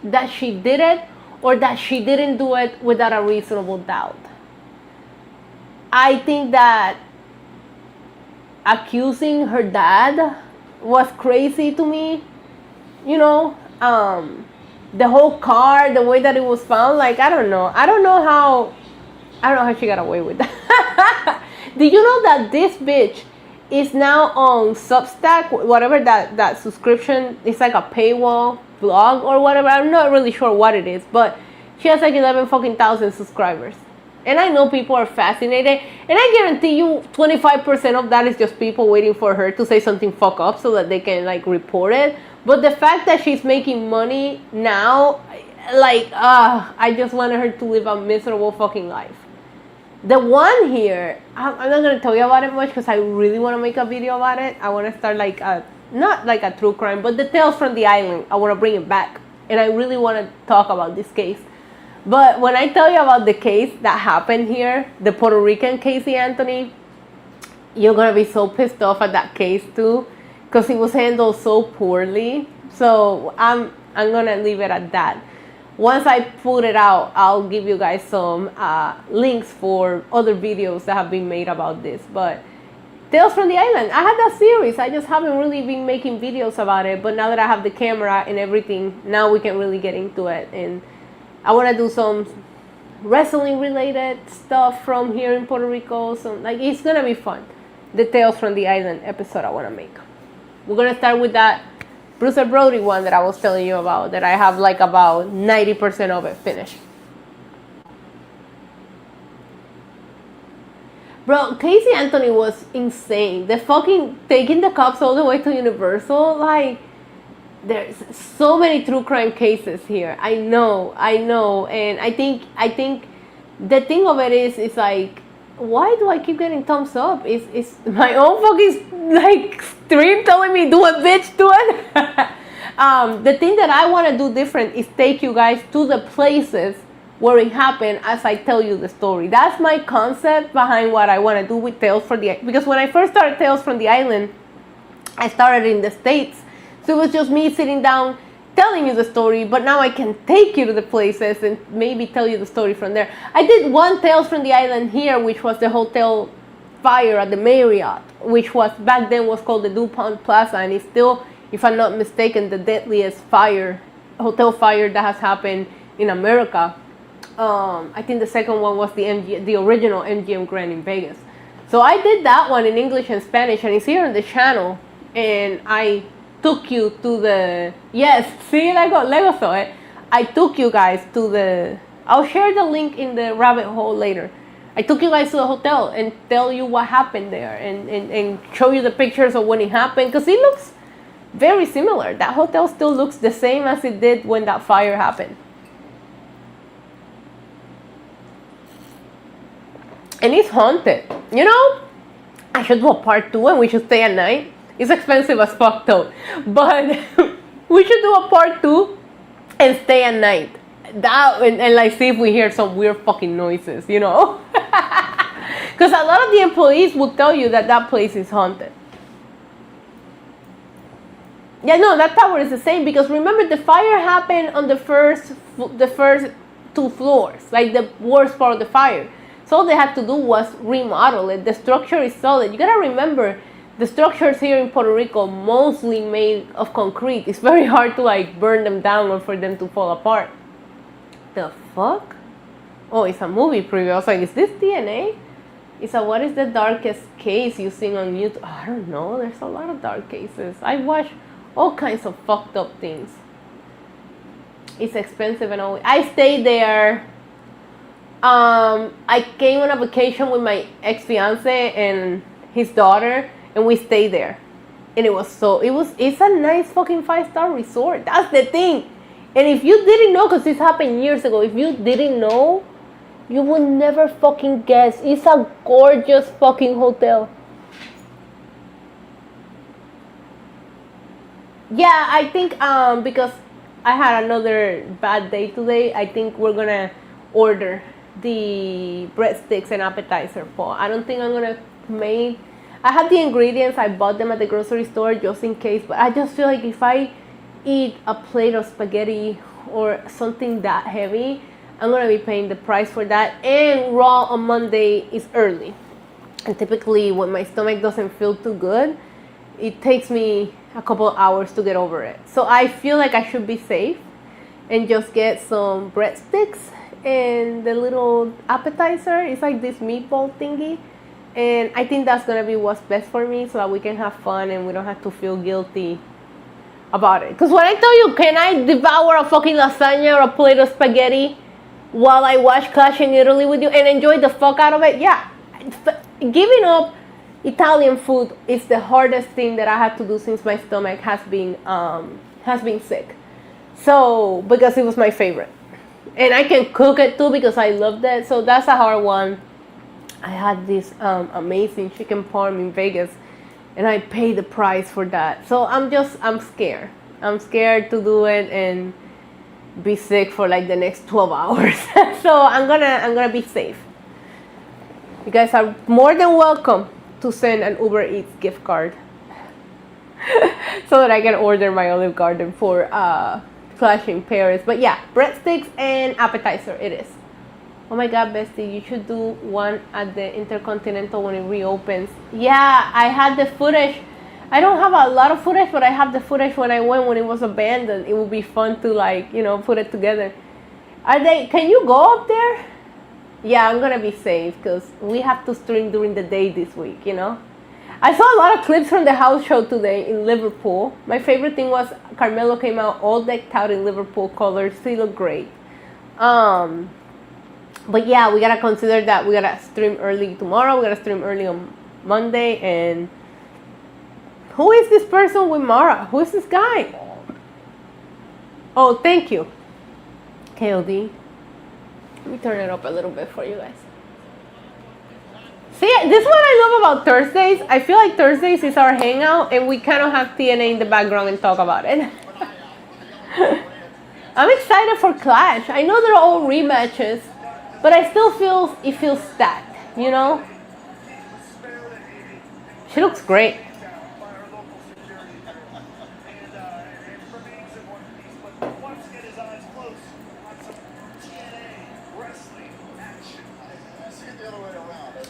that she did it or that she didn't do it without a reasonable doubt. I think that accusing her dad was crazy to me. You know, the whole car, the way that it was found, like, I don't know how she got away with that. Did you know that this bitch is now on Substack, whatever that subscription, it's like a paywall blog or whatever. I'm not really sure what it is, but she has like 11,000 subscribers. And I know people are fascinated, and I guarantee you 25% of that is just people waiting for her to say something fuck up so that they can like report it. But the fact that she's making money now, like, I just wanted her to live a miserable fucking life. The one here, I'm not gonna tell you about it much because I really want to make a video about it. I want to start like not like a true crime, but the Tales from the Island. I want to bring it back, and I really want to talk about this case. But when I tell you about the case that happened here, the Puerto Rican Casey Anthony, you're gonna be so pissed off at that case too, because it was handled so poorly. So I'm gonna leave it at that. Once I put it out, I'll give you guys some links for other videos that have been made about this. But Tales from the Island, I had that series. I just haven't really been making videos about it. But now that I have the camera and everything, now we can really get into it. And I want to do some wrestling related stuff from here in Puerto Rico. So like, it's gonna be fun. The Tales from the Island episode I want to make. We're gonna start with that Bruiser Brody one that I was telling you about, that I have like about 90% of it finished. Bro, Casey Anthony was insane. The fucking taking the cops all the way to Universal, like, there's so many true crime cases here. I know, and I think the thing of it is like, why do I keep getting thumbs up? It's my own fucking like stream telling me do it, bitch, do it. The thing that I want to do different is take you guys to the places where it happened as I tell you the story. That's my concept behind what I want to do with Tales from the Island. Because when I first started Tales from the Island, I started in the States. So it was just me sitting down telling you the story, but now I can take you to the places and maybe tell you the story from there. I did one Tales from the Island here, which was the hotel fire at the Marriott, which was back then was called the DuPont Plaza, and it's still, if I'm not mistaken, the deadliest hotel fire that has happened in America. I think the second one was the original MGM Grand in Vegas. So I did that one in English and Spanish, and it's here on the channel, and I took you to the, yes, see, Lego saw it. I took you guys to the, I'll share the link in the rabbit hole later. I took you guys to the hotel and tell you what happened there and show you the pictures of when it happened, because it looks very similar. That hotel still looks the same as it did when that fire happened. And it's haunted. You know, I should do a part 2 and we should stay at night. It's expensive as fuck though, but we should do a part 2 and stay at night. That and like see if we hear some weird fucking noises, you know? Because a lot of the employees will tell you that that place is haunted. Yeah, no, that tower is the same, because remember the fire happened on the first 2 floors, like the worst part of the fire. So all they had to do was remodel it. The structure is solid. You gotta remember, the structures here in Puerto Rico mostly made of concrete. It's very hard to like burn them down or for them to fall apart. The fuck? Oh, it's a movie preview. I was like, is this TNA? It's a what is the darkest case you seen on YouTube? I don't know. There's a lot of dark cases. I watch all kinds of fucked up things. It's expensive and all. I stayed there. I came on a vacation with my ex-fiance and his daughter, and we stayed there. And it's a nice fucking 5-star resort. That's the thing. And if you didn't know, because this happened years ago, if you didn't know, you would never fucking guess. It's a gorgeous fucking hotel. Yeah, I think because I had another bad day today, I think we're gonna order the breadsticks and appetizer, Paul. I don't think I'm gonna make. I have the ingredients. I bought them at the grocery store just in case, but I just feel like if I eat a plate of spaghetti or something that heavy, I'm gonna be paying the price for that. And Raw on Monday is early, and typically when my stomach doesn't feel too good, it takes me a couple hours to get over it. So I feel like I should be safe and just get some breadsticks and the little appetizer. It's like this meatball thingy, and I think that's gonna be what's best for me, so that we can have fun and we don't have to feel guilty about it. Because when I tell you, can I devour a fucking lasagna or a plate of spaghetti while I watch Clash in Italy with you and enjoy the fuck out of it? Yeah, giving up Italian food is the hardest thing that I had to do since my stomach has been sick. So because it was my favorite, and I can cook it too because I love that. So that's a hard one. I had this amazing chicken parm in Vegas, and I paid the price for that. So I'm scared. I'm scared to do it and be sick for like the next 12 hours. So I'm gonna be safe. You guys are more than welcome to send an Uber Eats gift card so that I can order my Olive Garden for Clash in Paris. But yeah, breadsticks and appetizer it is. Oh my God, bestie, you should do one at the Intercontinental when it reopens. Yeah, I had the footage. I don't have a lot of footage, but I have the footage when I went when it was abandoned. It would be fun to like, you know, put it together. Can you go up there? Yeah, I'm gonna be safe because we have to stream during the day this week, you know. I saw a lot of clips from the house show today in Liverpool. My favorite thing was Carmelo came out all decked out in Liverpool colors. He looked great. But yeah, we gotta consider that we gotta stream early tomorrow. We gotta stream early on Monday. And who is this person with Mara? Who is this guy? Oh, thank you, KOD. Let me turn it up a little bit for you guys. See, this is what I love about Thursdays. I feel like Thursdays is our hangout, and we kind of have TNA in the background and talk about it. I'm excited for Clash. I know they're all rematches, but I still feel it feels stacked, you know? She looks great.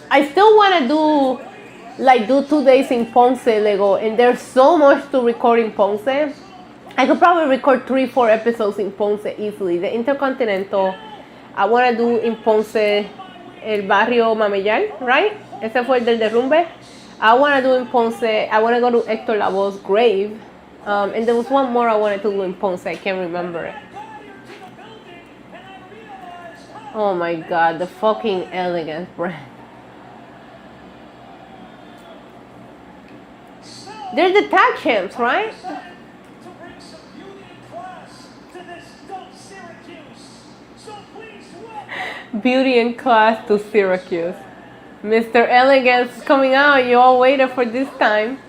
I still want to do 2 days in Ponce, Lego, and there's so much to record in Ponce. I could probably record 3-4 episodes in Ponce easily. The Intercontinental, I want to do in Ponce el barrio Mameyal, right? Ese fue el del derrumbe. I want to do in Ponce, I want to go to Hector Lavoe's grave. And there was one more I wanted to do in Ponce, I can't remember it. Oh my God, the fucking elegance brand. They're the tag champs, right? Beauty and class to Syracuse. Mr. Elegance is coming out. You all waited for this time.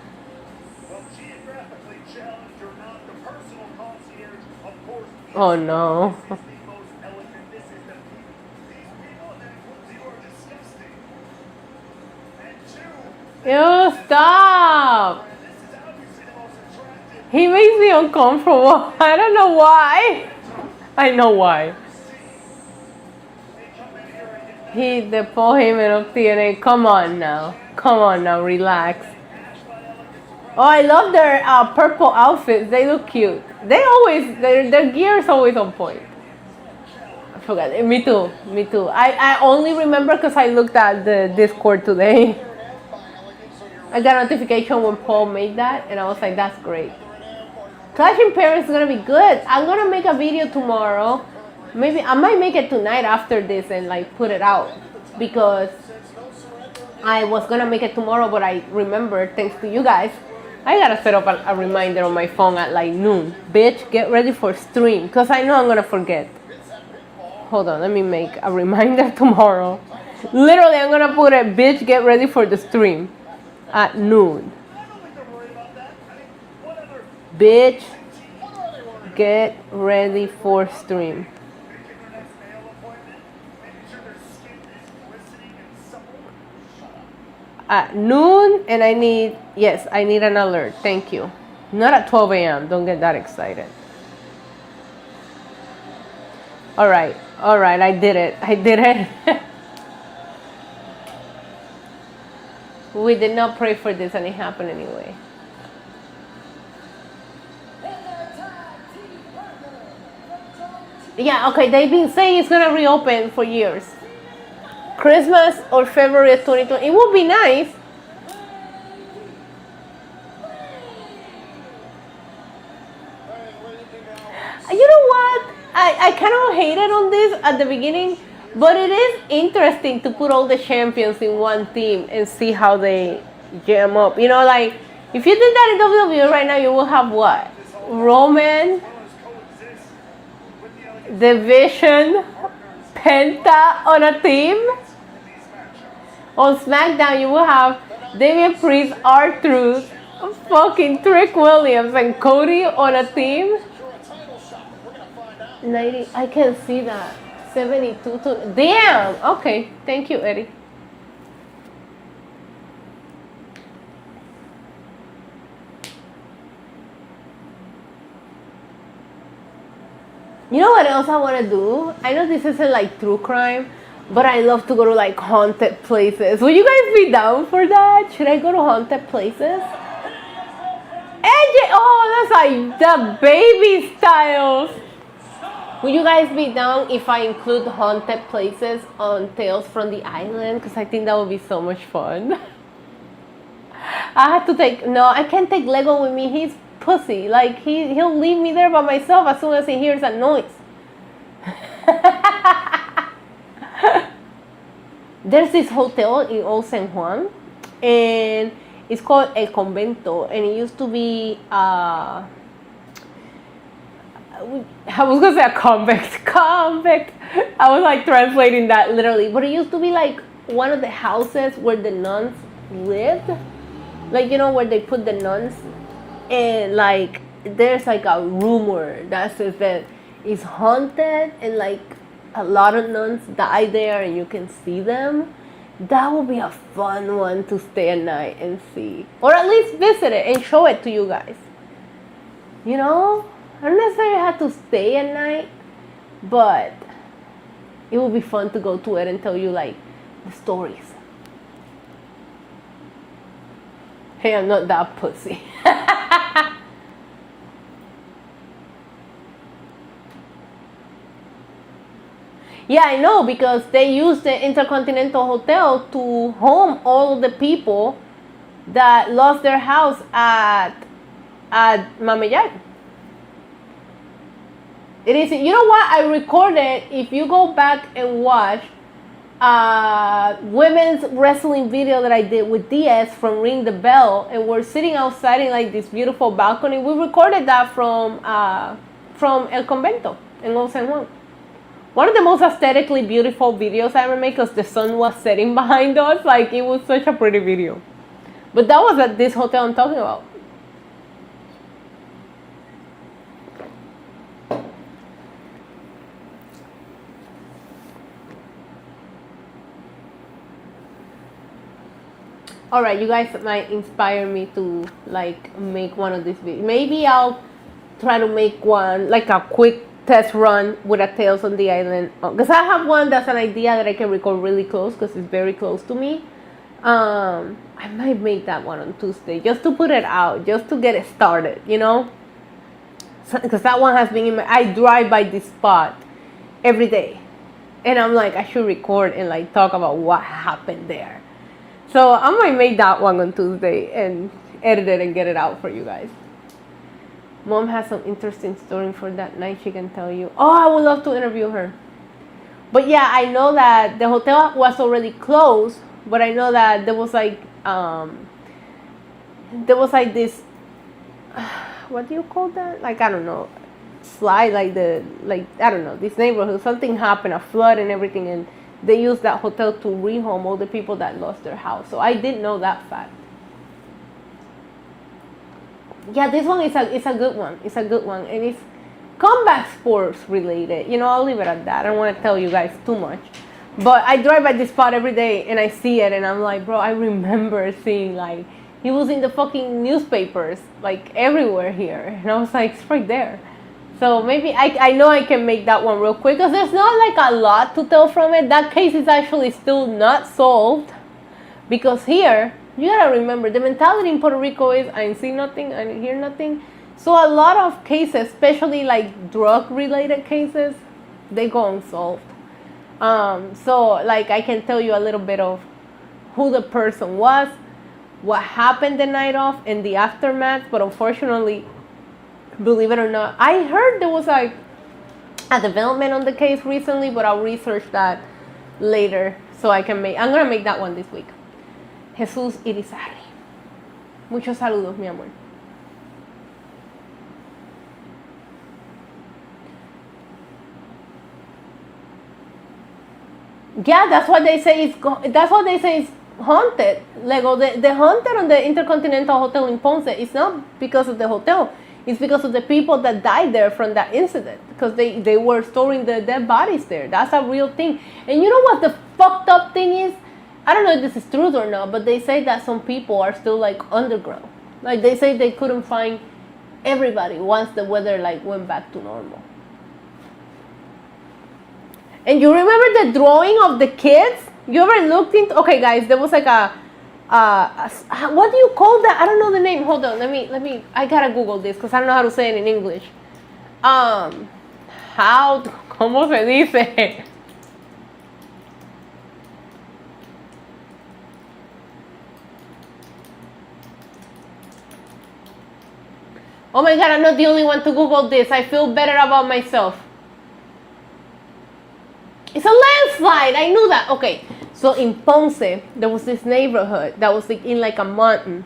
Oh no. Ew, stop! He makes me uncomfortable. I don't know why. I know why. The Paul Heyman of TNA. Come on now. Come on now, relax. Oh, I love their purple outfits. They look cute. Their gear is always on point. I forgot. Me too. Me too. I only remember because I looked at the Discord today. I got a notification when Paul made that, and I was like, that's great. Clash in Paris is gonna be good. I'm gonna make a video tomorrow. Maybe I might make it tonight after this and like put it out, because I was gonna make it tomorrow, but I remembered, thanks to you guys, I gotta set up a reminder on my phone at like noon. Bitch, get ready for stream, because I know I'm gonna forget. Hold on, let me make a reminder tomorrow. Literally, I'm gonna put it, bitch, get ready for the stream at noon. Bitch, get ready for stream. At noon, and I need an alert. Thank you. Not at 12 a.m. Don't get that excited. All right, I did it. We did not pray for this, and it happened anyway. Yeah, okay, they've been saying it's gonna reopen for years. Christmas or February 2020. It would be nice. You know what? I kind of hated on this at the beginning, but it is interesting to put all the champions in one team and see how they jam up. You know, like, if you did that in WWE right now, you will have what? Roman, The Vision, Penta on a team? On SmackDown, you will have Damian Priest, R-Truth, fucking Trick Williams, and Cody on a team. 90. I can see that. 72 to. Damn. Okay. Thank you, Eddie. You know what else I want to do? I know this isn't like true crime, but I love to go to like haunted places. Will you guys be down for that? Should I go to haunted places? AJ, oh, that's like the baby styles. Will you guys be down if I include haunted places on Tales from the Island? Because I think that would be so much fun. I have to take, no, I can't take Lego with me. He's pussy. Like, he'll leave me there by myself as soon as he hears a noise. There's this hotel in Old San Juan, and it's called El Convento, and it used to be, I was gonna say a convict. I was like translating that literally, but it used to be like one of the houses where the nuns lived, like, you know, where they put the nuns, and like there's like a rumor that says that it's haunted and like a lot of nuns die there and you can see them. That would be a fun one to stay at night and see, or at least visit it and show it to you guys. You know, I don't necessarily have to stay at night, but it would be fun to go to it and tell you like the stories. Hey, I'm not that pussy. Yeah, I know, because they used the Intercontinental Hotel to home all of the people that lost their house at Mameyag. It is, you know what, I recorded, if you go back and watch women's wrestling video that I did with Diaz from Ring the Bell, and we're sitting outside in like this beautiful balcony. We recorded that from El Convento in Old San Juan. One of the most aesthetically beautiful videos I ever made, because the sun was setting behind us. Like, it was such a pretty video. But that was at this hotel I'm talking about. Alright, you guys might inspire me to like make one of these videos. Maybe I'll try to make one, like a quick test run with a Tales on the Island. Because I have one that's an idea that I can record really close, because it's very close to me. I might make that one on Tuesday, just to put it out, just to get it started, you know? Because that one has been in my, I drive by this spot every day. And I'm like, I should record and like talk about what happened there. So I might make that one on Tuesday and edit it and get it out for you guys. Mom has some interesting story for that night she can tell you. Oh, I would love to interview her. But yeah, I know that the hotel was already closed, but I know that there was like this, what do you call that? Like, I don't know, slide, like I don't know, this neighborhood, something happened, a flood and everything, and they used that hotel to rehome all the people that lost their house. So I didn't know that fact. Yeah, this one is a good one. It's a good one, and it's combat sports related. You know, I'll leave it at that. I don't want to tell you guys too much, but I drive by this spot every day and I see it, and I'm like, bro, I remember seeing, like, he was in the fucking newspapers, like everywhere here, and I was like, it's right there. So maybe I know I can make that one real quick, because there's not like a lot to tell from it. That case is actually still not solved, because here, you gotta remember, the mentality in Puerto Rico is, I ain't see nothing, I didn't hear nothing. So a lot of cases, especially like drug-related cases, they go unsolved. So like I can tell you a little bit of who the person was, what happened the night off, and the aftermath. But unfortunately, believe it or not, I heard there was like a development on the case recently, but I'll research that later so I can I'm gonna make that one this week. Jesús Irizarry. Muchos saludos, mi amor. Yeah, that's what they say is haunted. Like, the haunted on the Intercontinental Hotel in Ponce is not because of the hotel. It's because of the people that died there from that incident. Because they were storing the dead bodies there. That's a real thing. And you know what the fucked up thing is? I don't know if this is true or not, but they say that some people are still like underground. Like they say they couldn't find everybody once the weather like went back to normal. And you remember the drawing of the kids? You ever looked into? Okay, guys, there was like a what do you call that? I don't know the name. Hold on, let me. I gotta Google this because I don't know how to say it in English. ¿Cómo se dice? Oh my God, I'm not the only one to Google this. I feel better about myself. It's a landslide. I knew that. Okay, so in Ponce, there was this neighborhood that was like in like a mountain.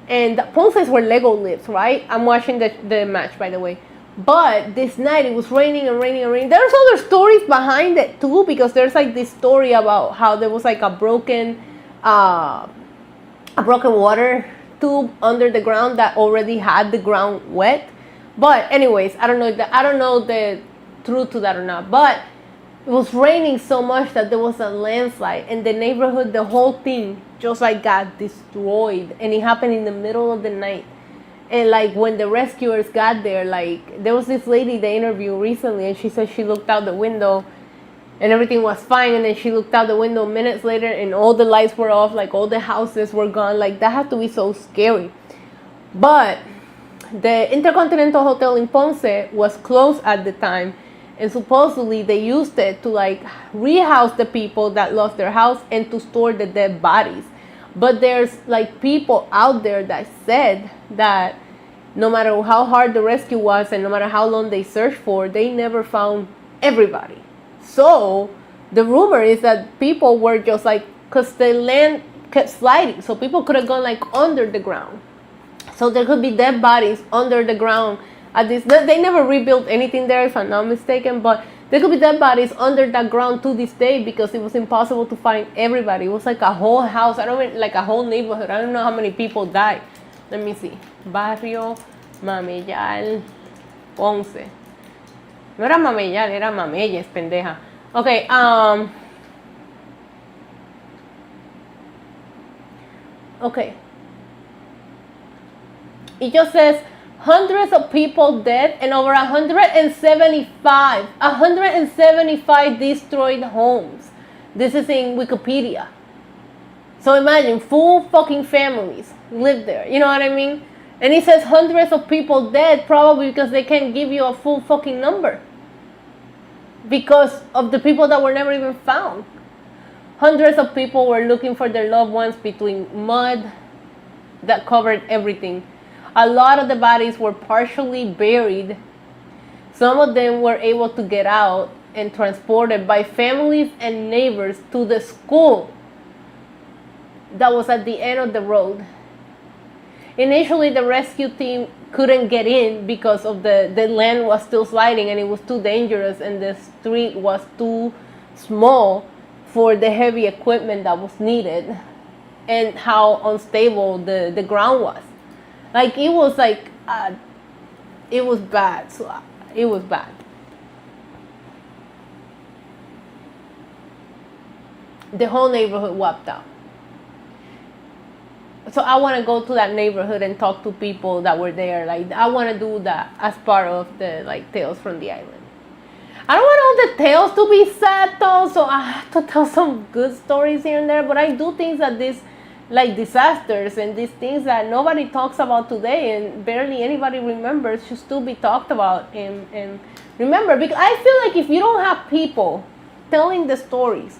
And Ponce is where Lego lives, right? I'm watching the match, by the way. But this night, it was raining and raining and raining. There's other stories behind it, too, because there's like this story about how there was like a broken water tube under the ground that already had the ground wet. But anyways, I don't know the truth to that or not. But it was raining so much that there was a landslide, and the neighborhood, the whole thing just like got destroyed, and it happened in the middle of the night. And like when the rescuers got there, like there was this lady they interviewed recently, and she said she looked out the window and everything was fine, and then she looked out the window minutes later and all the lights were off, like all the houses were gone. Like that had to be so scary. But the Intercontinental Hotel in Ponce was closed at the time, and supposedly they used it to like rehouse the people that lost their house and to store the dead bodies. But there's like people out there that said that no matter how hard the rescue was and no matter how long they searched for, they never found everybody. So the rumor is that people were just like, because the land kept sliding, so people could have gone like under the ground. So there could be dead bodies under the ground. At this, they never rebuilt anything there, if I'm not mistaken, but there could be dead bodies under that ground to this day because it was impossible to find everybody. It was like a whole house. Like a whole neighborhood. I don't know how many people died. Let me see. Barrio Mameyal, Ponce. No era Mameyal, era Mameyes, pendeja. Okay, okay. It just says hundreds of people dead and over 175 destroyed homes. This is in Wikipedia. So imagine, full fucking families live there. You know what I mean? And it says hundreds of people dead, probably because they can't give you a full fucking number. Because of the people that were never even found. Hundreds of people were looking for their loved ones between mud that covered everything. A lot of the bodies were partially buried. Some of them were able to get out and transported by families and neighbors to the school that was at the end of the road. Initially, the rescue team couldn't get in because of the land was still sliding and it was too dangerous and the street was too small for the heavy equipment that was needed and how unstable the ground was. Like, it was like, it was bad. So it was bad. The whole neighborhood wiped out. So I want to go to that neighborhood and talk to people that were there. Like, I want to do that as part of the, like, Tales from the Island. I don't want all the tales to be sad, though, so I have to tell some good stories here and there. But I do things that this, like disasters and these things that nobody talks about today and barely anybody remembers should still be talked about and remember. Because I feel like if you don't have people telling the stories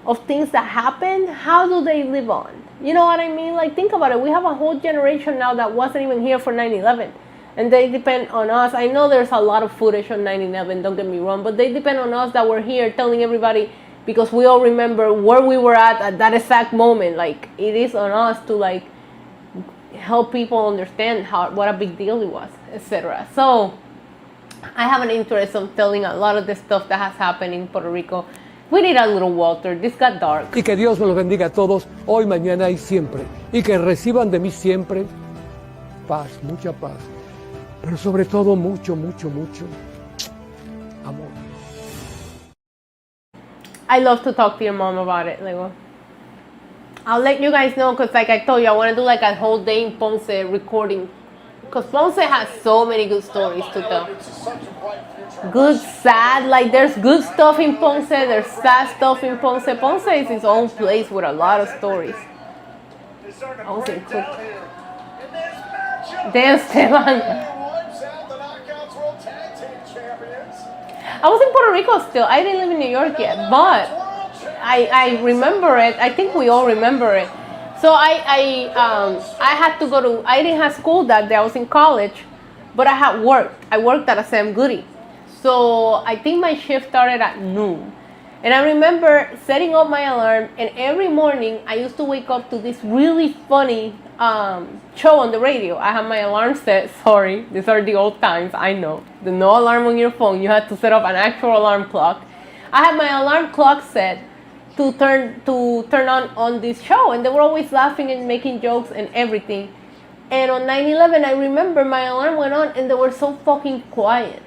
of things that happened, how do they live on? You know what I mean? Like, think about it. We have a whole generation now that wasn't even here for 9/11. And they depend on us. I know there's a lot of footage on 9/11, don't get me wrong. But they depend on us that we're here telling everybody, because we all remember where we were at that exact moment. Like, it is on us to, like, help people understand what a big deal it was, etc. So I have an interest of telling a lot of the stuff that has happened in Puerto Rico. We need a little water. This got dark. Y que Dios me los bendiga a todos, hoy, mañana y siempre. Y que reciban de mí siempre paz, mucha paz. Pero sobre todo mucho, mucho, mucho amor. I love to talk to your mom about it. Like, well, I'll let you guys know because, like I told you, I want to do like a whole day in Ponce recording. Because Ponce has so many good stories to tell. Good, sad, like there's good stuff in Ponce, there's sad stuff in Ponce. Ponce is its own place with a lot of stories. I was in Cook. Damn, Xavant. I was in Puerto Rico still. I didn't live in New York yet, but I remember it. I think we all remember it. So I had to go to, I didn't have school that day. I was in college, but I had worked. I worked at a Sam Goody. So I think my shift started at noon. And I remember setting up my alarm, and every morning I used to wake up to this really funny show on the radio. I had my alarm set. Sorry, these are the old times, I know. The no alarm on your phone. You had to set up an actual alarm clock. I had my alarm clock set to turn on this show, and they were always laughing and making jokes and everything. And on 9/11, I remember my alarm went on, and they were so fucking quiet.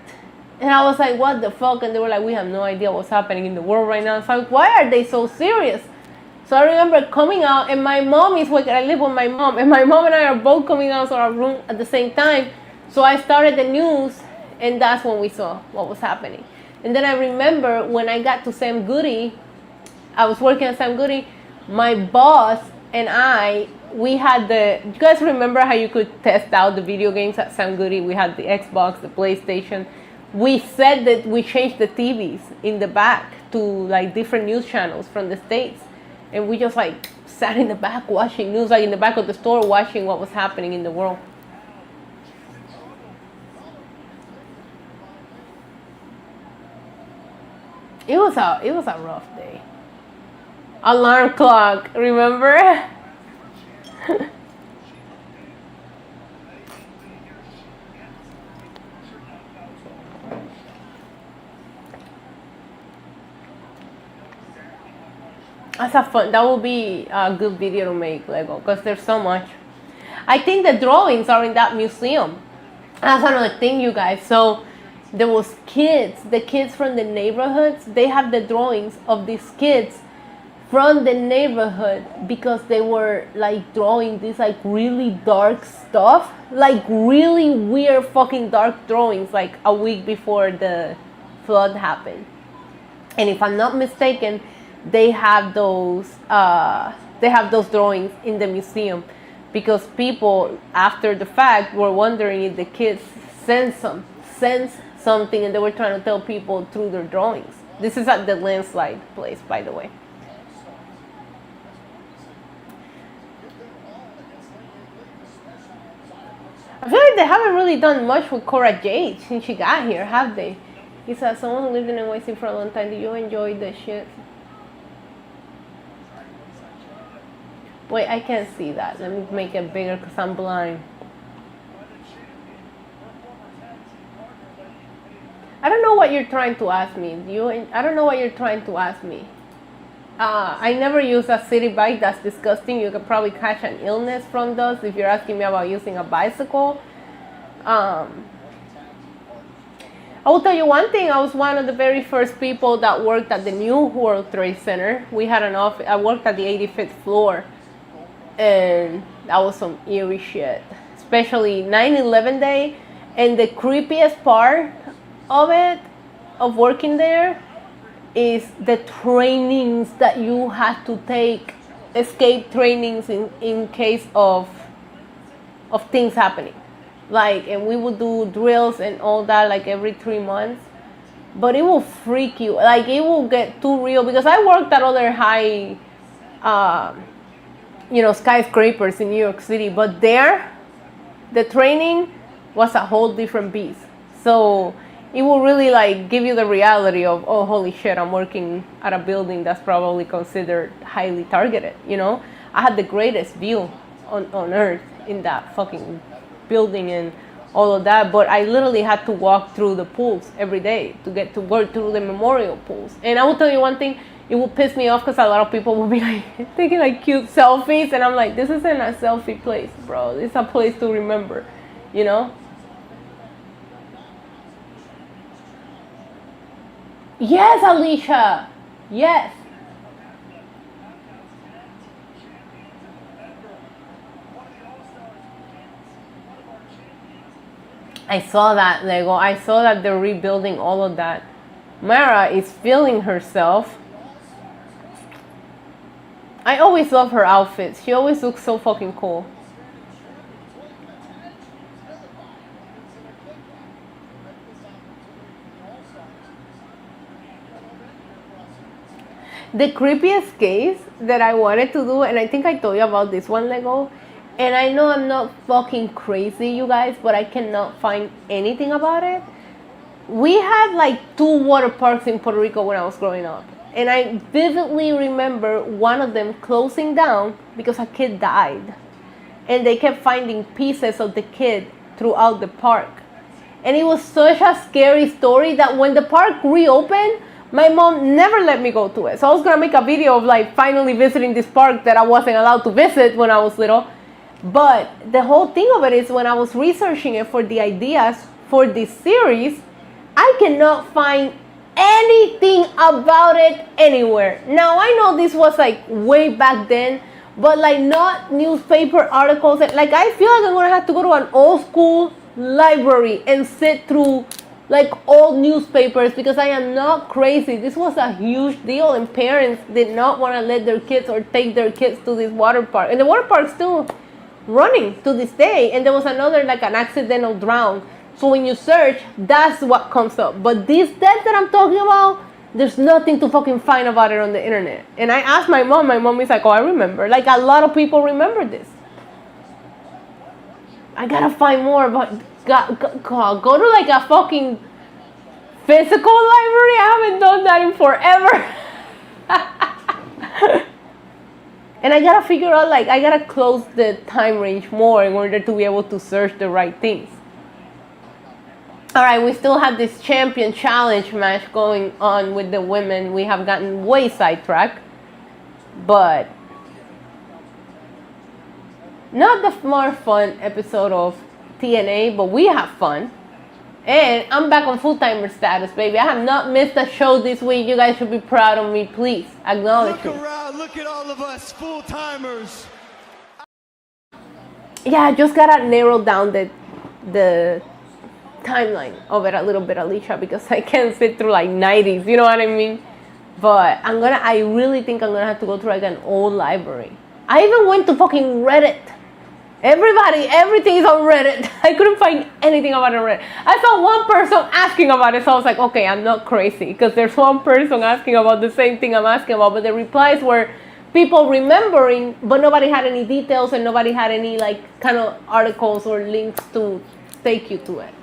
And I was like, what the fuck? And they were like, we have no idea what's happening in the world right now. So I was like, why are they so serious? So I remember coming out, and my mom is waking. I live with my mom, and my mom and I are both coming out of our room at the same time. So I started the news, and that's when we saw what was happening. And then I remember when I got to Sam Goody, I was working at Sam Goody, my boss and I, we had you guys remember how you could test out the video games at Sam Goody? We had the Xbox, the PlayStation. We said that we changed the TVs in the back to like different news channels from the States. And we just like sat in the back watching news, like in the back of the store watching what was happening in the world. It was a rough day. Alarm clock, remember? That will be a good video to make, Lego, because there's so much. I think the drawings are in that museum. That's another thing, you guys. So there was the kids from the neighborhoods, they have the drawings of these kids from the neighborhood because they were like drawing this like really dark stuff, like really weird fucking dark drawings, like a week before the flood happened. And if I'm not mistaken, they have those drawings in the museum because people after the fact were wondering if the kids sensed something, and they were trying to tell people through their drawings. This is at the landslide place, by the way. I feel like they haven't really done much with Cora Jade since she got here, have they? He said, someone who lived in NYC for a long time, do you enjoy the shit? Wait, I can't see that. Let me make it bigger because I'm blind. I don't know what you're trying to ask me. I don't know what you're trying to ask me. I never use a city bike. That's disgusting. You could probably catch an illness from those if you're asking me about using a bicycle. I will tell you one thing. I was one of the very first people that worked at the new World Trade Center. We had an office. I worked at the 85th floor. And that was some eerie shit. Especially 9/11 day. And the creepiest part of it, of working there, is the trainings that you had to take, escape trainings in case of things happening. Like, and we would do drills and all that like every 3 months. But it will freak you. Like, it will get too real because I worked at other high skyscrapers in New York City, but there, the training was a whole different beast. So it will really like give you the reality of, oh, holy shit, I'm working at a building that's probably considered highly targeted, you know? I had the greatest view on earth in that fucking building and all of that, but I literally had to walk through the pools every day to get to work through the memorial pools. And I will tell you one thing, it would piss me off because a lot of people would be like taking like cute selfies, and I'm like, this isn't a selfie place, bro. It's a place to remember, you know? Yes, Alicia. Yes. I saw that, Lego. I saw that they're rebuilding all of that. Mara is feeling herself. I always love her outfits. She always looks so fucking cool. The creepiest case that I wanted to do, and I think I told you about this one, Lego, and I know I'm not fucking crazy, you guys, but I cannot find anything about it. We had like 2 water parks in Puerto Rico when I was growing up, and I vividly remember one of them closing down because a kid died, and they kept finding pieces of the kid throughout the park. And it was such a scary story that when the park reopened, my mom never let me go to it. So I was gonna make a video of like finally visiting this park that I wasn't allowed to visit when I was little. But the whole thing of it is, when I was researching it for the ideas for this series, I cannot find anything about it anywhere. Now I know this was like way back then, but like not newspaper articles. Like I feel like I'm gonna have to go to an old school library and sit through like old newspapers, because I am not crazy. This was a huge deal, and parents did not want to let their kids or take their kids to this water park. And the water park's still running to this day. And there was another, like an accidental drown. So when you search, that's what comes up. But this death that I'm talking about, there's nothing to fucking find about it on the internet. And I asked my mom is like, oh, I remember. Like a lot of people remember this. I gotta find more about. Go to like a fucking physical library. I haven't done that in forever. And I gotta figure out, like, I gotta close the time range more in order to be able to search the right things. Alright, we still have this champion challenge match going on with the women. We have gotten way sidetracked, but not the more fun episode of TNA, but we have fun. And I'm back on full-timer status, baby. I have not missed a show this week. You guys should be proud of me. Please acknowledge me. Look around, look at all of us full-timers. Yeah, I just gotta narrow down the timeline of it a little bit, Alicia, because I can't sit through like 90s, you know what I mean? But I really think I'm gonna have to go through like an old library. I even went to fucking Reddit. Everything is on Reddit. I couldn't find anything about it on Reddit. I saw one person asking about it, so I was like, okay, I'm not crazy, because there's one person asking about the same thing I'm asking about, but the replies were people remembering, but nobody had any details, and nobody had any like kind of articles or links to take you to it.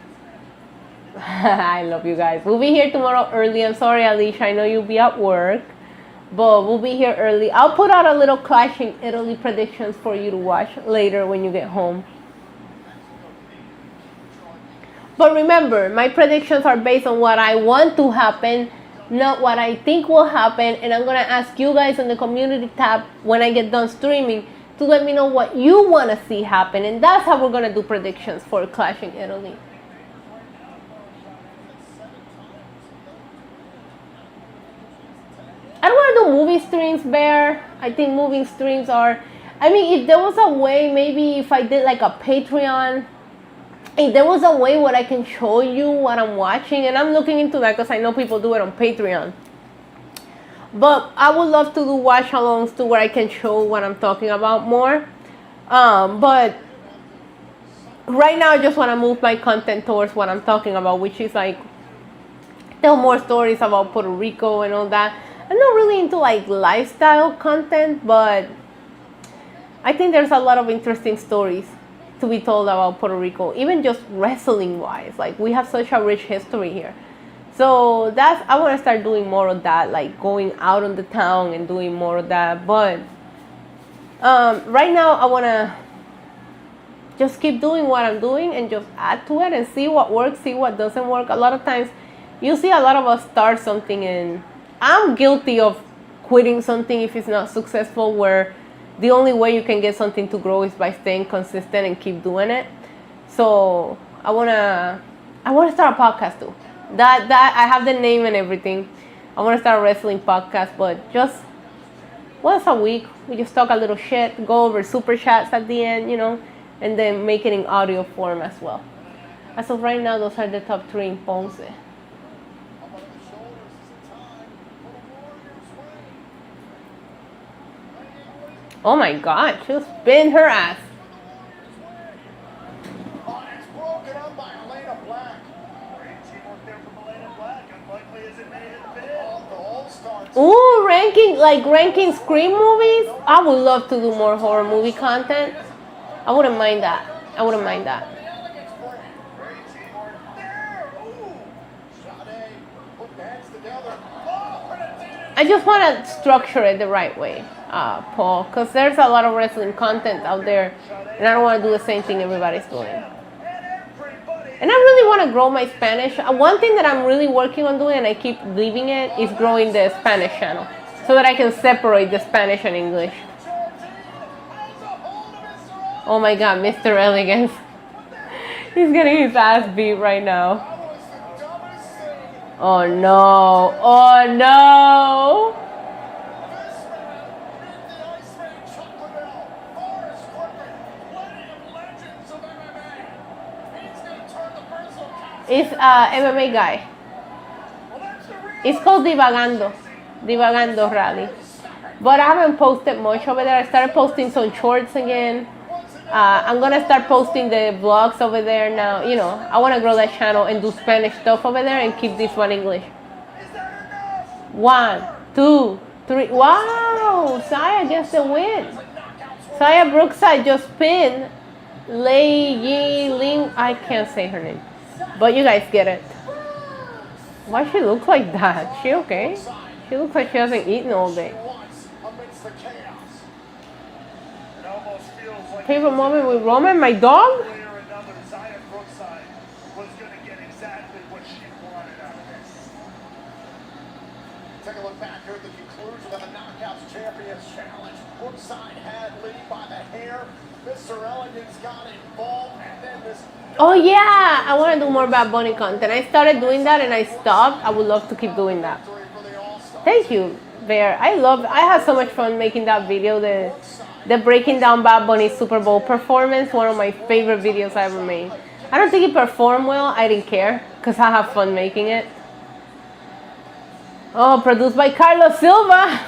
I love you guys. We'll be here tomorrow early. I'm sorry, Alicia, I know you'll be at work, but we'll be here early. I'll put out a little Clashing Italy predictions for you to watch later when you get home. But remember, my predictions are based on what I want to happen, not what I think will happen. And I'm going to ask you guys in the community tab when I get done streaming to let me know what you want to see happen. And that's how we're going to do predictions for Clashing Italy. I don't want to do movie streams, Bear. I think movie streams are... I mean, if there was a way, maybe if I did like a Patreon, if there was a way where I can show you what I'm watching, and I'm looking into that because I know people do it on Patreon. But I would love to do watch-alongs to where I can show what I'm talking about more. But right now, I just want to move my content towards what I'm talking about, which is like tell more stories about Puerto Rico and all that. I'm not really into like lifestyle content, but I think there's a lot of interesting stories to be told about Puerto Rico, even just wrestling wise. Like we have such a rich history here. So I want to start doing more of that, like going out on the town and doing more of that. But right now I want to just keep doing what I'm doing and just add to it and see what works, see what doesn't work. A lot of times you see a lot of us start something and I'm guilty of quitting something if it's not successful, where the only way you can get something to grow is by staying consistent and keep doing it. So I wanna start a podcast too. That I have the name and everything. I wanna start a wrestling podcast, but just once a week, we just talk a little shit, go over super chats at the end, you know, and then make it in audio form as well. As of right now, those are the top 3 in Ponce. Oh my God, she was spinning her ass. Oh, it's broken up by Elena Black. Ooh, ranking Scream movies. I would love to do more horror movie content. I wouldn't mind that. I wouldn't mind that. I just want to structure it the right way, Paul, because there's a lot of wrestling content out there, and I don't want to do the same thing everybody's doing. And I really want to grow my Spanish. One thing that I'm really working on doing, and I keep leaving it, is growing the Spanish channel, so that I can separate the Spanish and English. Oh my God, Mr. Elegance. He's getting his ass beat right now. Oh no, oh no! It's MMA guy. It's called Divagando Rally. But I haven't posted much over there. I started posting some shorts again. I'm gonna start posting the vlogs over there now. You know, I want to grow that channel and do Spanish stuff over there and keep this one English. 1, 2, 3. Wow, Saya gets the win. Saya Brookside just pinned Lei Yi Ling. I can't say her name, but you guys get it. Why she looks like that? She okay? She looks like she hasn't eaten all day. Favorite moment with Roman, my dog? Take a look back here at the conclusion of the Knockouts Champions Challenge. Brookside had lead by the hair. Mr. Elegance got involved, and then this... Oh yeah, I want to do more Bad Bunny content. I started doing that and I stopped. I would love to keep doing that. Thank you, Bear. I had so much fun making that video, the breaking down Bad Bunny's Super Bowl performance. One of my favorite videos I ever made. I don't think it performed well. I didn't care because I have fun making it. Oh, produced by Carlos Silva.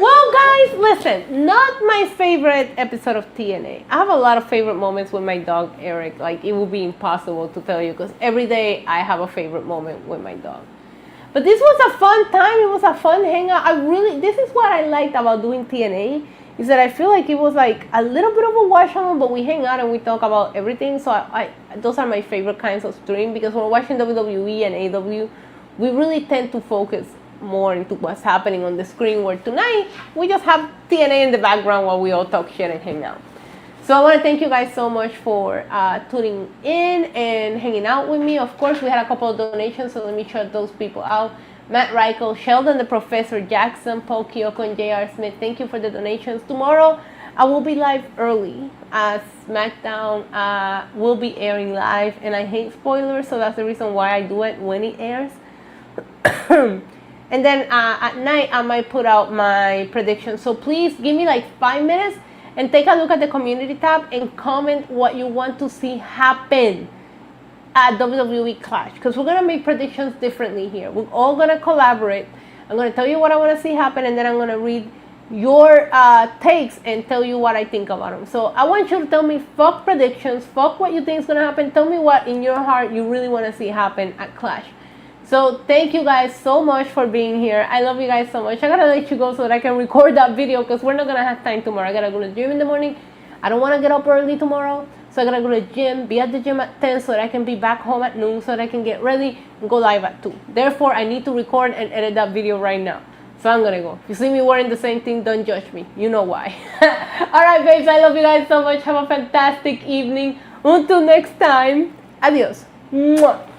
Well, guys, listen, not my favorite episode of TNA. I have a lot of favorite moments with my dog, Eric. Like, it would be impossible to tell you because every day I have a favorite moment with my dog. But this was a fun time. It was a fun hangout. This is what I liked about doing TNA, is that I feel like it was like a little bit of a wash on, but we hang out and we talk about everything. So those are my favorite kinds of stream, because when we're watching WWE and AEW, we really tend to focus more into what's happening on the screen, where tonight we just have TNA in the background while we all talk shit and hang out. So I want to thank you guys so much for tuning in and hanging out with me. Of course, we had a couple of donations, so let me shout those people out. Matt Reichel, Sheldon the Professor Jackson, Paul Kyoko, and J.R. Smith. Thank you for the donations. Tomorrow, I will be live early as SmackDown will be airing live, and I hate spoilers, so that's the reason why I do it when it airs. And then at night, I might put out my predictions. So please give me like 5 minutes and take a look at the community tab and comment what you want to see happen at WWE Clash, because we're going to make predictions differently here. We're all going to collaborate. I'm going to tell you what I want to see happen, and then I'm going to read your takes and tell you what I think about them. So I want you to tell me, fuck predictions, fuck what you think is going to happen. Tell me what in your heart you really want to see happen at Clash. So thank you guys so much for being here. I love you guys so much. I gotta let you go so that I can record that video, because we're not gonna have time tomorrow. I gotta go to the gym in the morning. I don't want to get up early tomorrow, so I gotta go to the gym, be at the gym at 10 so that I can be back home at noon, so that I can get ready and go live at 2. Therefore, I need to record and edit that video right now. So I'm gonna go. If you see me wearing the same thing, don't judge me. You know why. Alright, babes, I love you guys so much. Have a fantastic evening. Until next time, adios. Mwah.